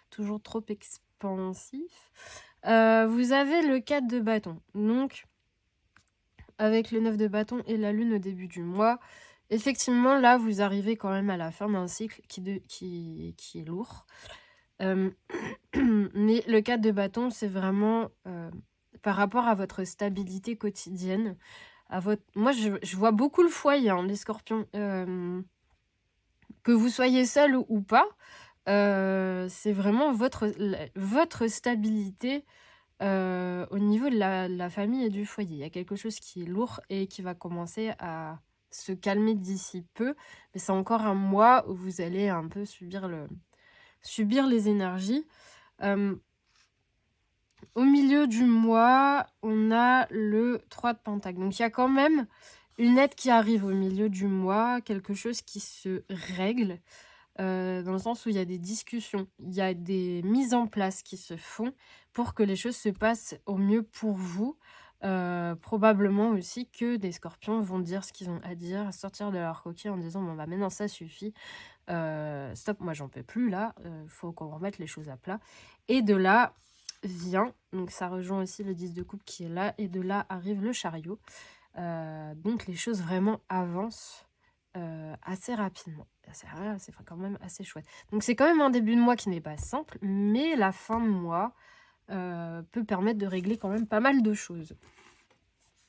toujours trop expansif. Vous avez le 4 de bâton, donc avec le 9 de bâton et la lune au début du mois, effectivement là vous arrivez quand même à la fin d'un cycle qui est lourd. Mais le 4 de bâton, c'est vraiment par rapport à votre stabilité quotidienne. Moi, je vois beaucoup le foyer, hein, les scorpions. Que vous soyez seul ou pas, c'est vraiment votre stabilité au niveau de la famille et du foyer. Il y a quelque chose qui est lourd et qui va commencer à se calmer d'ici peu. Mais c'est encore un mois où vous allez un peu subir les énergies. Au milieu du mois, on a le 3 de Pentacle. Donc, il y a quand même une aide qui arrive au milieu du mois, quelque chose qui se règle, dans le sens où il y a des discussions, il y a des mises en place qui se font pour que les choses se passent au mieux pour vous. Probablement aussi que des scorpions vont dire ce qu'ils ont à dire, sortir de leur coquille en disant bon bah maintenant ça suffit, stop, moi j'en peux plus là, faut qu'on remette les choses à plat. Et de là vient, donc ça rejoint aussi le 10 de coupe qui est là, et de là arrive le chariot. Donc les choses vraiment avancent assez rapidement. C'est quand même assez chouette. Donc c'est quand même un début de mois qui n'est pas simple, mais la fin de mois peut permettre de régler quand même pas mal de choses.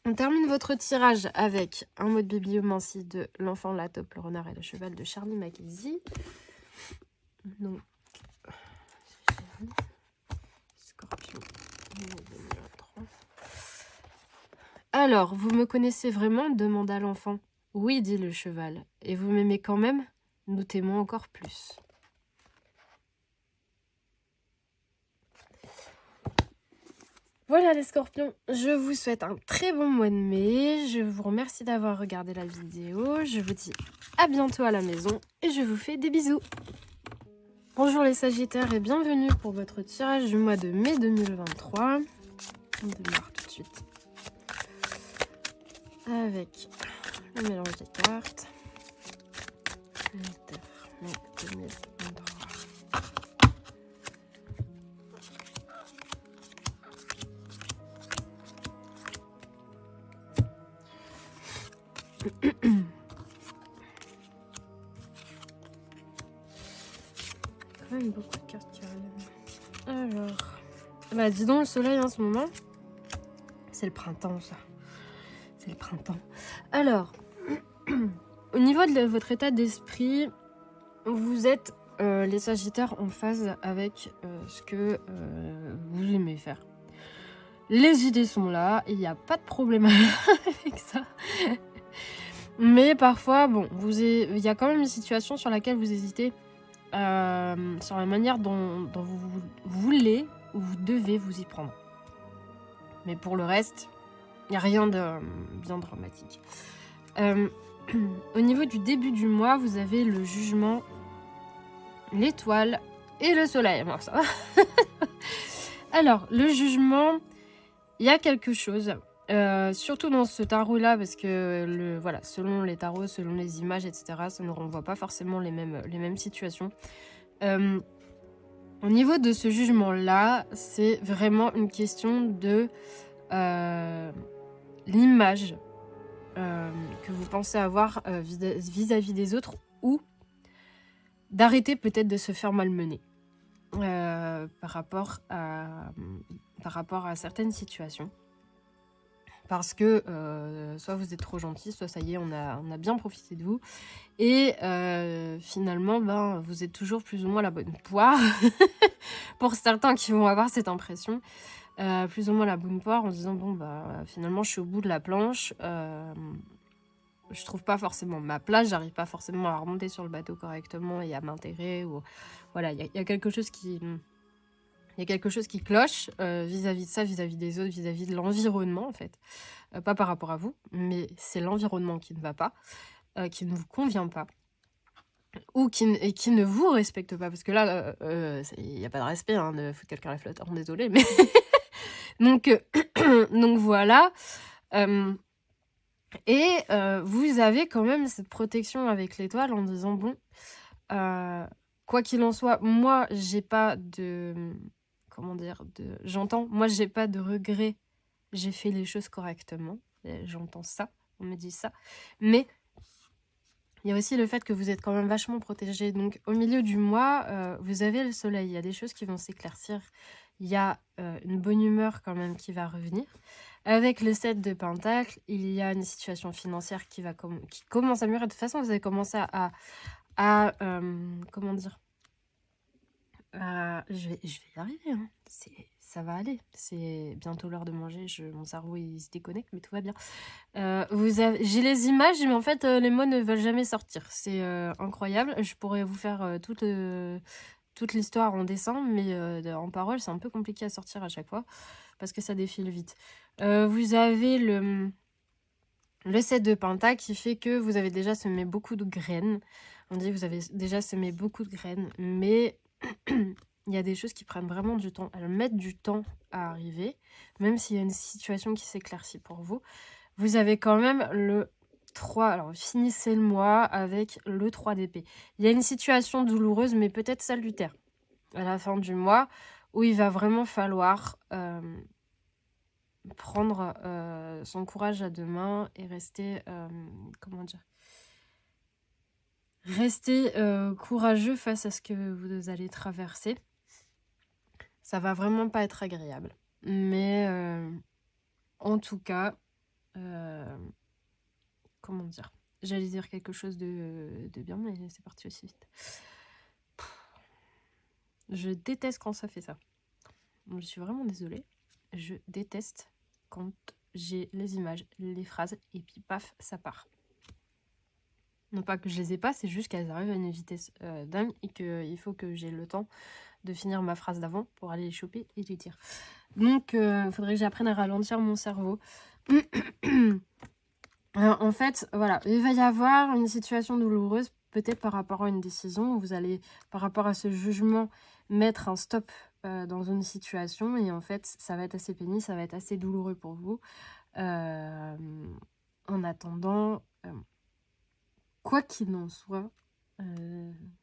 On termine votre tirage avec un mot de bibliomancie de l'enfant, la taupe, le renard et le cheval de Charlie Mackenzie. Donc, Scorpion 2023. Alors, vous me connaissez vraiment demanda l'enfant. Oui, dit le cheval. Et vous m'aimez quand même? Nous t'aimons encore plus. Voilà les scorpions, je vous souhaite un très bon mois de mai. Je vous remercie d'avoir regardé la vidéo. Je vous dis à bientôt à la maison et je vous fais des bisous. Bonjour les sagittaires et bienvenue pour votre tirage du mois de mai 2023. On démarre tout de suite avec le mélange des cartes. Mai 2023. Quand même beaucoup de cartes qui arrivent. Alors, bah dis donc le soleil en ce moment, c'est le printemps ça. C'est le printemps. Alors, au niveau de votre état d'esprit, vous êtes les sagittaires en phase avec ce que vous aimez faire. Les idées sont là, il n'y a pas de problème avec ça. Mais parfois, bon, il y a quand même une situation sur laquelle vous hésitez sur la manière dont vous voulez ou vous devez vous y prendre. Mais pour le reste, il n'y a rien de bien dramatique. Au niveau du début du mois, vous avez le jugement, l'étoile et le soleil. Bon, ça va. Alors, le jugement, il y a quelque chose. Surtout dans ce tarot-là, parce que voilà, selon les tarots, selon les images, etc., ça ne renvoie pas forcément les mêmes situations. Au niveau de ce jugement-là, c'est vraiment une question de l'image que vous pensez avoir vis-à-vis des autres, ou d'arrêter peut-être de se faire malmener par rapport à certaines situations. Parce que soit vous êtes trop gentil, soit ça y est, on a bien profité de vous. Et finalement, ben, vous êtes toujours plus ou moins la bonne poire. Pour certains qui vont avoir cette impression. Plus ou moins la bonne poire en disant, bon, bah, finalement, je suis au bout de la planche. Je trouve pas forcément ma place. J'arrive pas forcément à remonter sur le bateau correctement et à m'intégrer. Voilà, il y a quelque chose qui... Il y a quelque chose qui cloche vis-à-vis de ça, vis-à-vis des autres, vis-à-vis de l'environnement en fait. Pas par rapport à vous, mais c'est l'environnement qui ne va pas, qui ne vous convient pas. ou qui ne vous respectent pas. Parce que là, il n'y a pas de respect hein, de foutre quelqu'un à la flotte. Oh, désolée, mais... donc, donc voilà. Et vous avez quand même cette protection avec l'étoile en disant, bon, quoi qu'il en soit, moi, j'ai pas de... Comment dire j'entends, moi, j'ai pas de regret. J'ai fait les choses correctement. J'entends ça, on me dit ça. Mais il y a aussi le fait que vous êtes quand même vachement protégé. Donc, au milieu du mois, vous avez le soleil. Il y a des choses qui vont s'éclaircir. Il y a une bonne humeur quand même qui va revenir. Avec le 7 de Pentacle, il y a une situation financière qui commence à mûrir. De toute façon, vous avez commencé comment dire je vais y arriver. Hein. Ça va aller. C'est bientôt l'heure de manger. Mon cerveau, il se déconnecte, mais tout va bien. J'ai les images, mais en fait, les mots ne veulent jamais sortir. C'est incroyable. Je pourrais vous faire toute l'histoire en dessin, mais en parole, c'est un peu compliqué à sortir à chaque fois, parce que ça défile vite. Vous avez le 7 de Pentacle qui fait que vous avez déjà semé beaucoup de graines. On dit que vous avez déjà semé beaucoup de graines, mais il y a des choses qui prennent vraiment du temps. Elles mettent du temps à arriver, même s'il y a une situation qui s'éclaircit pour vous. Vous avez quand même le 3. Alors, finissez le mois avec le 3 d'épée. Il y a une situation douloureuse, mais peut-être salutaire, à la fin du mois, où il va vraiment falloir prendre son courage à deux mains et rester, comment dire, rester courageux face à ce que vous allez traverser. Ça va vraiment pas être agréable. Mais en tout cas, comment dire, j'allais dire quelque chose de bien, mais c'est parti aussi vite. Je déteste quand ça fait ça. Je suis vraiment désolée. Je déteste quand j'ai les images, les phrases, et puis paf, ça part. Non pas que je les ai pas, c'est juste qu'elles arrivent à une vitesse dingue et qu'il faut que j'ai le temps de finir ma phrase d'avant pour aller les choper et les dire. Donc, il faudrait que j'apprenne à ralentir mon cerveau. Alors, en fait, voilà, il va y avoir une situation douloureuse, peut-être par rapport à une décision, où vous allez, par rapport à ce jugement, mettre un stop dans une situation, et en fait, ça va être assez pénible, ça va être assez douloureux pour vous. En attendant, quoi qu'il en soit,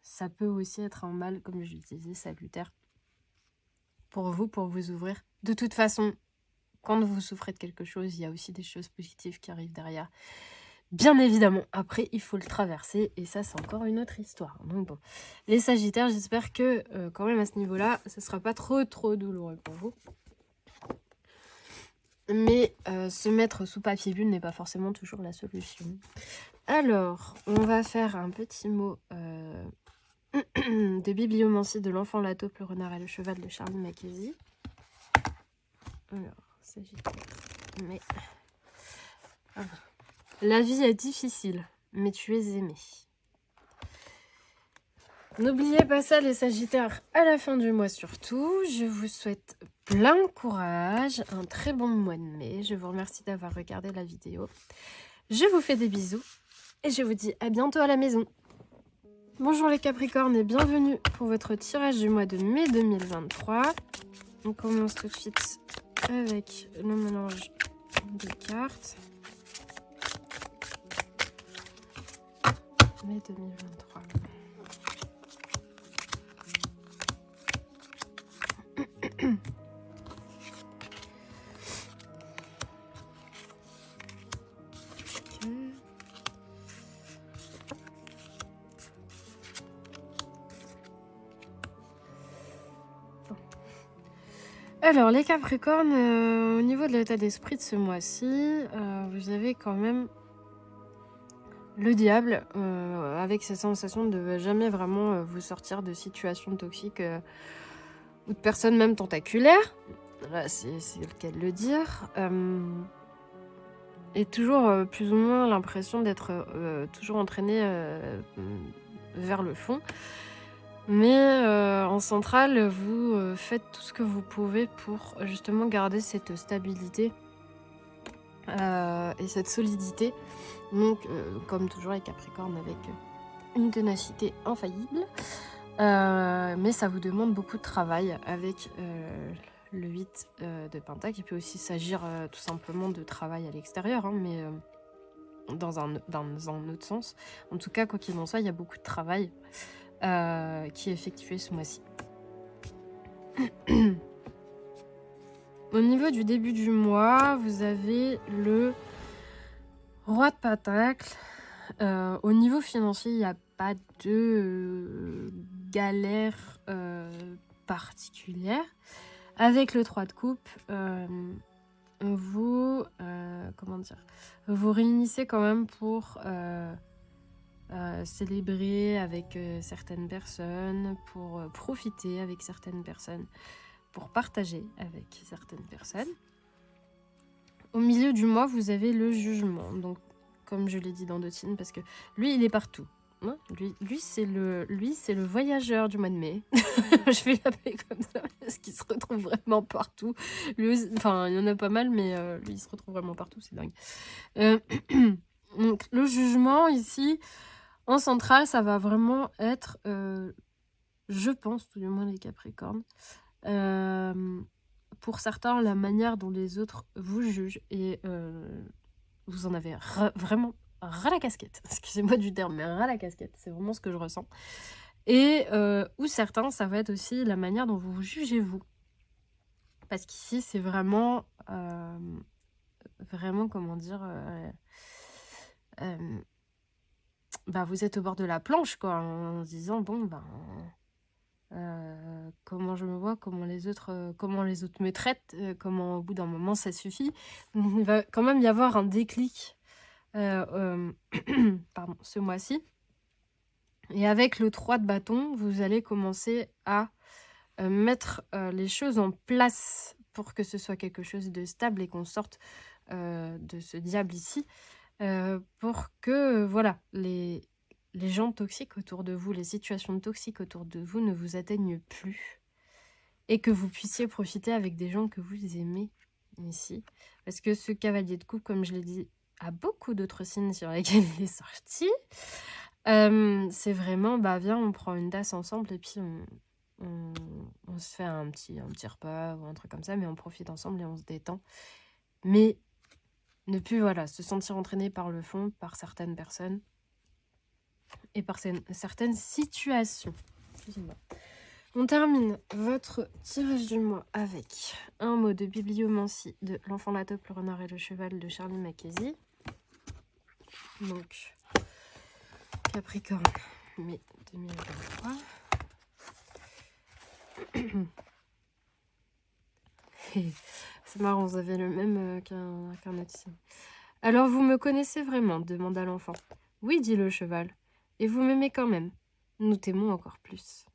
ça peut aussi être un mal, comme je disais, salutaire pour vous ouvrir. De toute façon, quand vous souffrez de quelque chose, il y a aussi des choses positives qui arrivent derrière. Bien évidemment, après, il faut le traverser, et ça, c'est encore une autre histoire. Donc bon, les Sagittaires, j'espère que quand même à ce niveau-là, ce sera pas trop douloureux pour vous. Mais se mettre sous papier bulle n'est pas forcément toujours la solution. Alors, on va faire un petit mot de bibliomancie de l'enfant, la taupe, le renard et le cheval de Charlie Mackesy. Alors, Sagittaire, mais... Ah. La vie est difficile, mais tu es aimé. N'oubliez pas ça, les Sagittaires, à la fin du mois surtout. Je vous souhaite plein de courage, un très bon mois de mai. Je vous remercie d'avoir regardé la vidéo. Je vous fais des bisous et je vous dis à bientôt à la maison. Bonjour les Capricornes et bienvenue pour votre tirage du mois de mai 2023. On commence tout de suite avec le mélange de cartes. Mai 2023. Alors les Capricornes, au niveau de l'état d'esprit de ce mois-ci, vous avez quand même le diable, avec cette sensation de jamais vraiment vous sortir de situations toxiques ou de personnes même tentaculaires. Là, c'est le cas de le dire. Et toujours plus ou moins l'impression d'être toujours entraîné vers le fond. Mais en centrale, vous faites tout ce que vous pouvez pour justement garder cette stabilité et cette solidité. Donc, comme toujours les Capricornes avec une ténacité infaillible. Mais ça vous demande beaucoup de travail avec le 8 de Pentacle. Il peut aussi s'agir tout simplement de travail à l'extérieur, hein, mais dans un autre sens. En tout cas, quoi qu'il en soit, il y a beaucoup de travail qui est effectué ce mois-ci. Au niveau du début du mois, vous avez le Roi de Pentacle. Au niveau financier, il n'y a pas de galère particulière. Avec le 3 de coupe, vous réunissez quand même pour célébrer avec certaines personnes, pour profiter avec certaines personnes, pour partager avec certaines personnes. Au milieu du mois, vous avez le jugement. Donc, comme je l'ai dit dans d'autres signes, parce que lui, il est partout. Hein, lui c'est le voyageur du mois de mai. Je vais l'appeler comme ça, parce qu'il se retrouve vraiment partout. Enfin, il y en a pas mal, mais lui, il se retrouve vraiment partout, c'est dingue. Donc, le jugement, ici, en centrale, ça va vraiment être, je pense, tout du moins les Capricornes, pour certains, la manière dont les autres vous jugent, et vous en avez vraiment ras la casquette. Excusez-moi du terme, mais ras la casquette. C'est vraiment ce que je ressens. Et ou certains, ça va être aussi la manière dont vous vous jugez vous. Parce qu'ici, c'est vraiment, comment dire, vous êtes au bord de la planche, quoi, en se disant, bon, comment je me vois, comment les autres me traitent, comment au bout d'un moment ça suffit. Il va quand même y avoir un déclic ce mois-ci. Et avec le 3 de bâton, vous allez commencer à mettre les choses en place pour que ce soit quelque chose de stable et qu'on sorte de ce diable ici, pour que voilà, les gens toxiques autour de vous, les situations toxiques autour de vous ne vous atteignent plus, et que vous puissiez profiter avec des gens que vous aimez ici. Parce que ce cavalier de coupe, comme je l'ai dit, a beaucoup d'autres signes sur lesquels il est sorti. C'est vraiment, viens, on prend une tasse ensemble et puis on se fait un petit repas ou un truc comme ça, mais on profite ensemble et on se détend. Mais ne plus, voilà, se sentir entraîné par le fond, par certaines personnes et par certaines situations. Excusez-moi. On termine votre tirage du mois avec un mot de bibliomancie de L'Enfant, la Taupe, le Renard et le Cheval de Charlie Mackesy. Donc, Capricorne, mai 2023. C'est marrant, vous avez le même qu'un autre signe. Alors, vous me connaissez vraiment, demanda l'enfant. Oui, dit le cheval. Et vous m'aimez quand même. Nous t'aimons encore plus.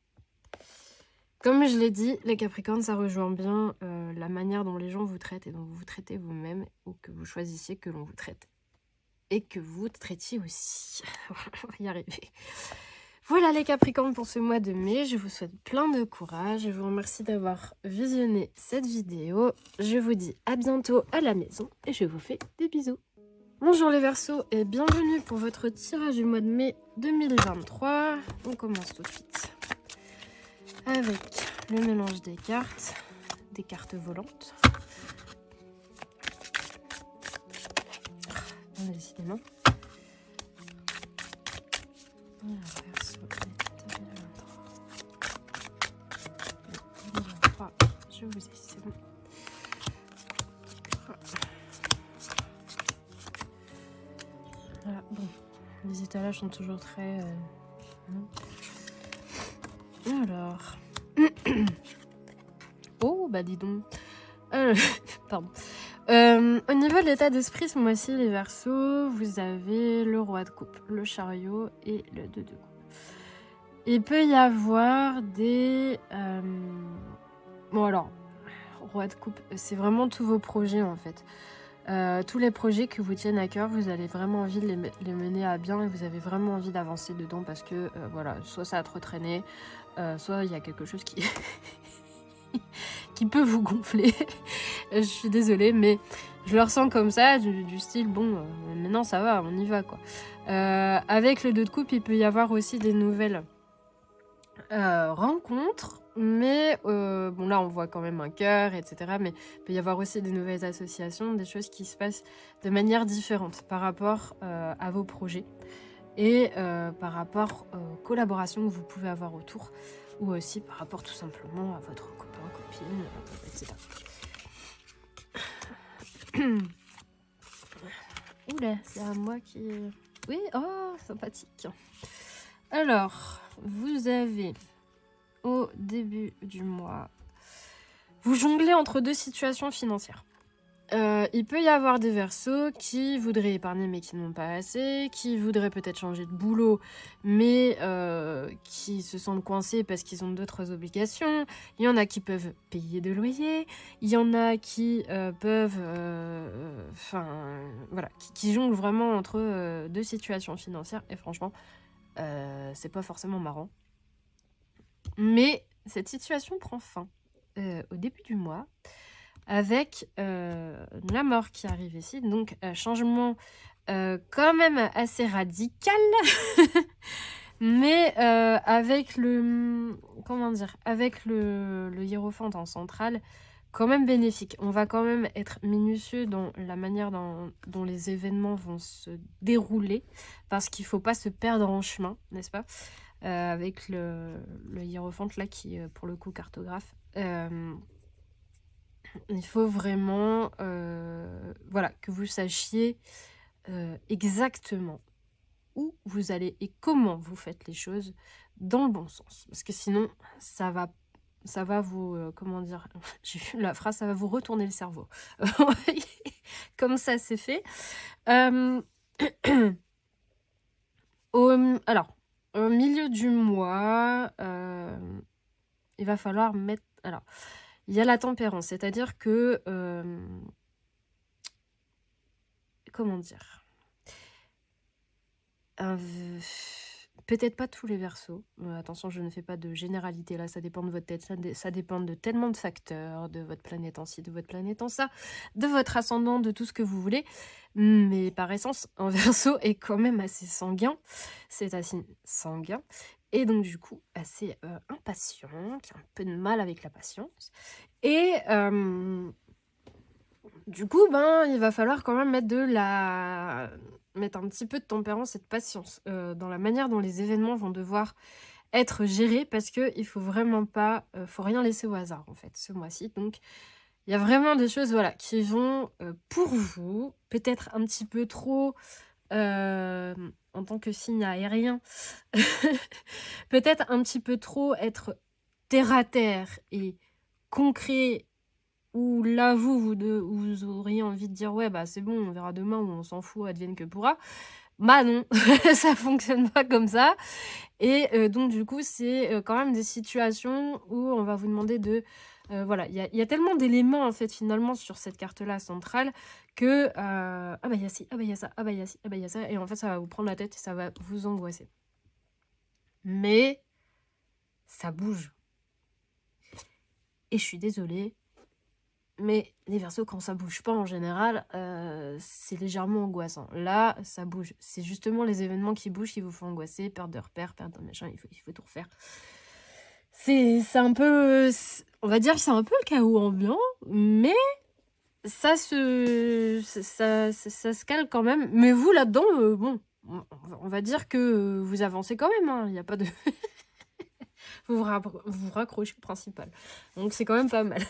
Comme je l'ai dit, les Capricornes, ça rejoint bien la manière dont les gens vous traitent et dont vous vous traitez vous-même, ou que vous choisissiez que l'on vous traite. Et que vous traitiez aussi. On va y arriver. Voilà les Capricornes pour ce mois de mai. Je vous souhaite plein de courage. Je vous remercie d'avoir visionné cette vidéo. Je vous dis à bientôt à la maison et je vous fais des bisous. Bonjour les Verseaux et bienvenue pour votre tirage du mois de mai 2023. On commence tout de suite avec le mélange des cartes volantes. Décidément. Voilà, Verseau 2023. Je vous ai, c'est bon. Voilà, bon, les étalages sont toujours très... Alors... Oh, dis donc. Pardon. Au niveau de l'état d'esprit, ce mois-ci, les Verseaux, vous avez le Roi de coupe, le Chariot et le 2 de coupe. Il peut y avoir des... Bon alors, Roi de coupe, c'est vraiment tous vos projets en fait. Tous les projets qui vous tiennent à cœur, vous avez vraiment envie de les mener à bien et vous avez vraiment envie d'avancer dedans parce que voilà, soit ça a trop traîné, soit il y a quelque chose qui... qui peut vous gonfler. Je suis désolée, mais Je le ressens comme ça, du style, bon, maintenant ça va, on y va, quoi. Avec le 2 de coupe, il peut y avoir aussi des nouvelles rencontres, mais bon, là, on voit quand même un cœur, etc. Mais il peut y avoir aussi des nouvelles associations, des choses qui se passent de manière différente par rapport à vos projets et par rapport aux collaborations que vous pouvez avoir autour, ou aussi par rapport tout simplement à votre copain, copine, etc. Oula, c'est à moi qui... Oui, oh, sympathique. Alors, vous avez, au début du mois, vous jonglez entre 2 situations financières. Il peut y avoir des Verseaux qui voudraient épargner mais qui n'ont pas assez, qui voudraient peut-être changer de boulot mais qui se sentent coincés parce qu'ils ont d'autres obligations. Il y en a qui peuvent payer de loyer, il y en a qui peuvent... voilà, qui jonglent vraiment entre 2 situations financières et franchement, c'est pas forcément marrant. Mais cette situation prend fin au début du mois avec la mort qui arrive ici, donc changement quand même assez radical, mais avec le, comment dire, avec le hiérophante en centrale, quand même bénéfique. On va quand même être minutieux dans la manière dont les événements vont se dérouler, parce qu'il ne faut pas se perdre en chemin, n'est-ce pas, avec le hiérophante là qui, pour le coup, cartographe. Il faut vraiment voilà, que vous sachiez exactement où vous allez et comment vous faites les choses dans le bon sens. Parce que sinon, ça va vous... comment dire, j'ai vu la phrase, ça va vous retourner le cerveau. Comme ça, c'est fait. Alors, au milieu du mois, il va falloir mettre... Alors, il y a la tempérance, c'est-à-dire que... comment dire, peut-être pas tous les Verseaux. Attention, je ne fais pas de généralité là, ça dépend de votre tête, ça dépend de tellement de facteurs, de votre planète en ci, de votre planète en ça, de votre ascendant, de tout ce que vous voulez. Mais par essence, un Verseau est quand même assez sanguin. C'est un signe sanguin. Et donc du coup, assez impatient, qui a un peu de mal avec la patience. Et... du coup, il va falloir quand même mettre un petit peu de tempérance et de patience dans la manière dont les événements vont devoir être gérés, parce qu'il faut vraiment pas, faut rien laisser au hasard en fait ce mois-ci. Donc il y a vraiment des choses, voilà, qui vont pour vous peut-être un petit peu trop en tant que signe aérien, peut-être un petit peu trop être terre à terre et concret. Où là, vous auriez envie de dire, ouais, bah c'est bon, on verra demain, ou on s'en fout, advienne que pourra. Bah non, ça fonctionne pas comme ça. Et donc, du coup, c'est quand même des situations où on va vous demander de... voilà, il y a tellement d'éléments, en fait, finalement, sur cette carte-là centrale, que... ah bah, il y a ci, ah bah, il y a ça, ah bah, il y a ci, ah bah, il y a ça. Et en fait, ça va vous prendre la tête et ça va vous angoisser. Mais ça bouge. Et je suis désolée, mais les Verseaux, quand ça bouge pas en général, c'est légèrement angoissant. Là, ça bouge. C'est justement les événements qui bougent qui vous font angoisser, perdre de repères, perdre de machin, il faut tout refaire. C'est un peu... on va dire que c'est un peu le chaos ambiant, mais ça se cale quand même. Mais vous, là-dedans, bon, on va dire que vous avancez quand même, hein, il n'y a pas de... vous raccrochez au principal. Donc c'est quand même pas mal.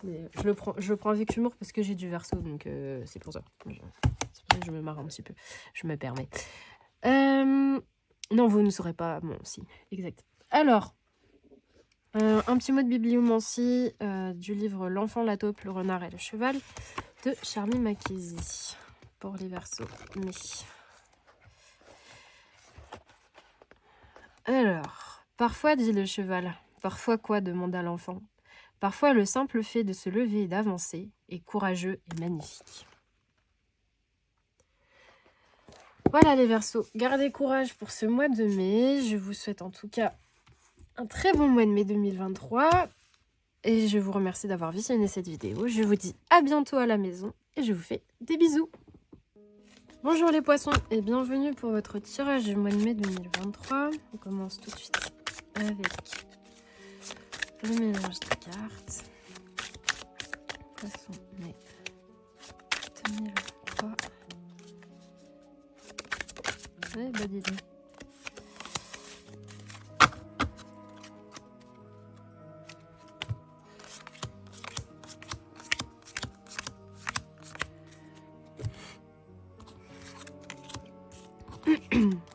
Mais je le prends avec humour parce que j'ai du Verseau, donc c'est pour ça. C'est pour ça que je me marre un petit peu. Je me permets. Non, vous ne saurez pas. Bon, si, exact. Alors, un petit mot de bibliomancie du livre L'enfant, la taupe, le renard et le cheval de Charlie Mackesy pour les Verseaux. Mais... alors, parfois, dit le cheval. Parfois quoi, demanda l'enfant. Parfois, le simple fait de se lever et d'avancer est courageux et magnifique. Voilà les Verseaux, gardez courage pour ce mois de mai. Je vous souhaite en tout cas un très bon mois de mai 2023. Et je vous remercie d'avoir visionné cette vidéo. Je vous dis à bientôt à la maison et je vous fais des bisous. Bonjour les poissons et bienvenue pour votre tirage du mois de mai 2023. On commence tout de suite avec le mélange de cartes. Poisson mai 2023. Ouais, bah dis donc.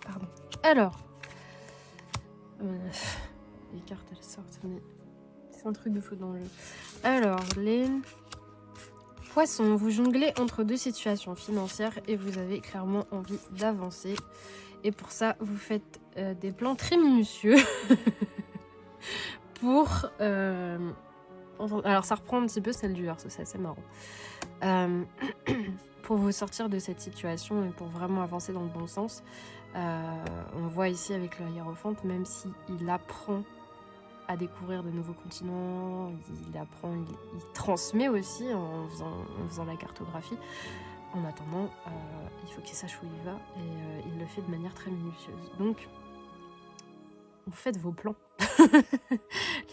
Pardon. Alors, les cartes elles sortent, mais c'est un truc de fou dans le jeu. Alors, les poissons, vous jonglez entre deux situations financières et vous avez clairement envie d'avancer. Et pour ça, vous faites des plans très minutieux pour... alors, ça reprend un petit peu celle du Verseau, c'est assez marrant. Pour vous sortir de cette situation et pour vraiment avancer dans le bon sens. On voit ici avec le hiérophante, même s'il apprend à découvrir de nouveaux continents, il transmet aussi en faisant la cartographie. En attendant, il faut qu'il sache où il va et il le fait de manière très minutieuse. Donc, vous faites vos plans.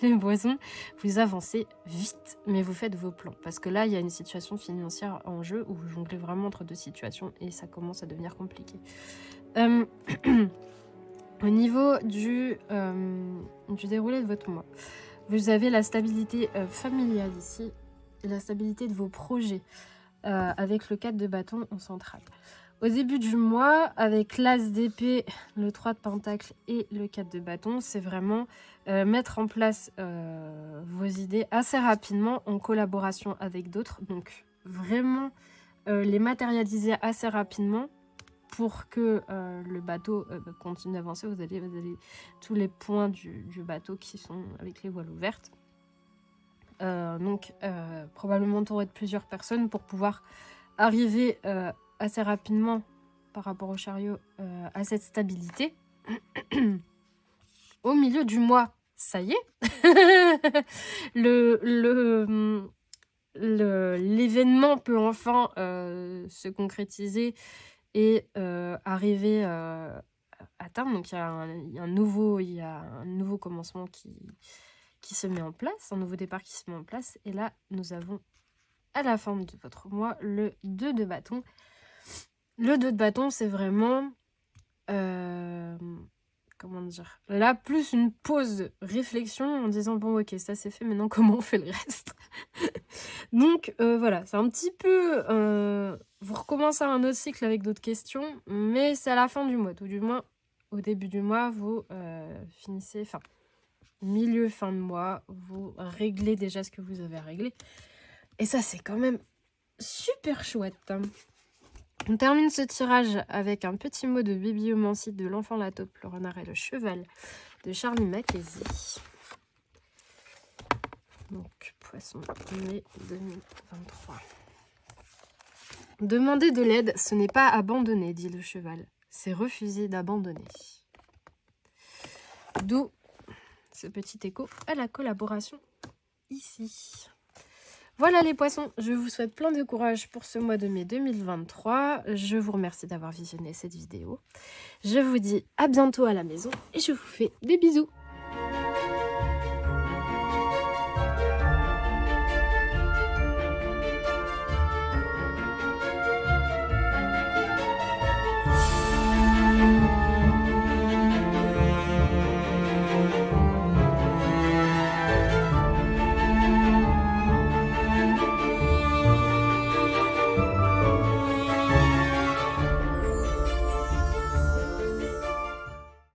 Les poissons, vous avancez vite, mais vous faites vos plans. Parce que là, il y a une situation financière en jeu où vous jonglez vraiment entre deux situations et ça commence à devenir compliqué. Au niveau du déroulé de votre mois, vous avez la stabilité familiale ici et la stabilité de vos projets avec le 4 de bâton en centrale. Au début du mois, avec l'as d'épée, le 3 de pentacle et le 4 de bâton, c'est vraiment mettre en place vos idées assez rapidement en collaboration avec d'autres. Donc vraiment les matérialiser assez rapidement pour que le bateau continue d'avancer. Vous avez tous les points du bateau qui sont avec les voiles ouvertes. Donc probablement entouré de plusieurs personnes pour pouvoir arriver assez rapidement par rapport au chariot à cette stabilité. Au milieu du mois, ça y est, l'événement peut enfin se concrétiser et arriver à terme. Donc il y a un nouveau commencement qui se met en place, un nouveau départ qui se met en place. Et là, nous avons à la fin de votre mois le 2 de bâton. Le 2 de bâton, c'est vraiment... comment dire, là plus une pause réflexion en disant bon ok ça c'est fait, maintenant comment on fait le reste. Donc voilà, c'est un petit peu vous recommencez un autre cycle avec d'autres questions, mais c'est à la fin du mois, tout du moins au début du mois vous finissez, enfin milieu fin de mois, vous réglez déjà ce que vous avez à régler et ça c'est quand même super chouette, hein. On termine ce tirage avec un petit mot de bibliomancie de l'enfant, la taupe, le renard et le cheval de Charlie Mackesy. Donc, poisson, mai 2023. Demander de l'aide, ce n'est pas abandonner, dit le cheval. C'est refuser d'abandonner. D'où ce petit écho à la collaboration ici. Voilà les poissons, je vous souhaite plein de courage pour ce mois de mai 2023. Je vous remercie d'avoir visionné cette vidéo. Je vous dis à bientôt à la maison et je vous fais des bisous.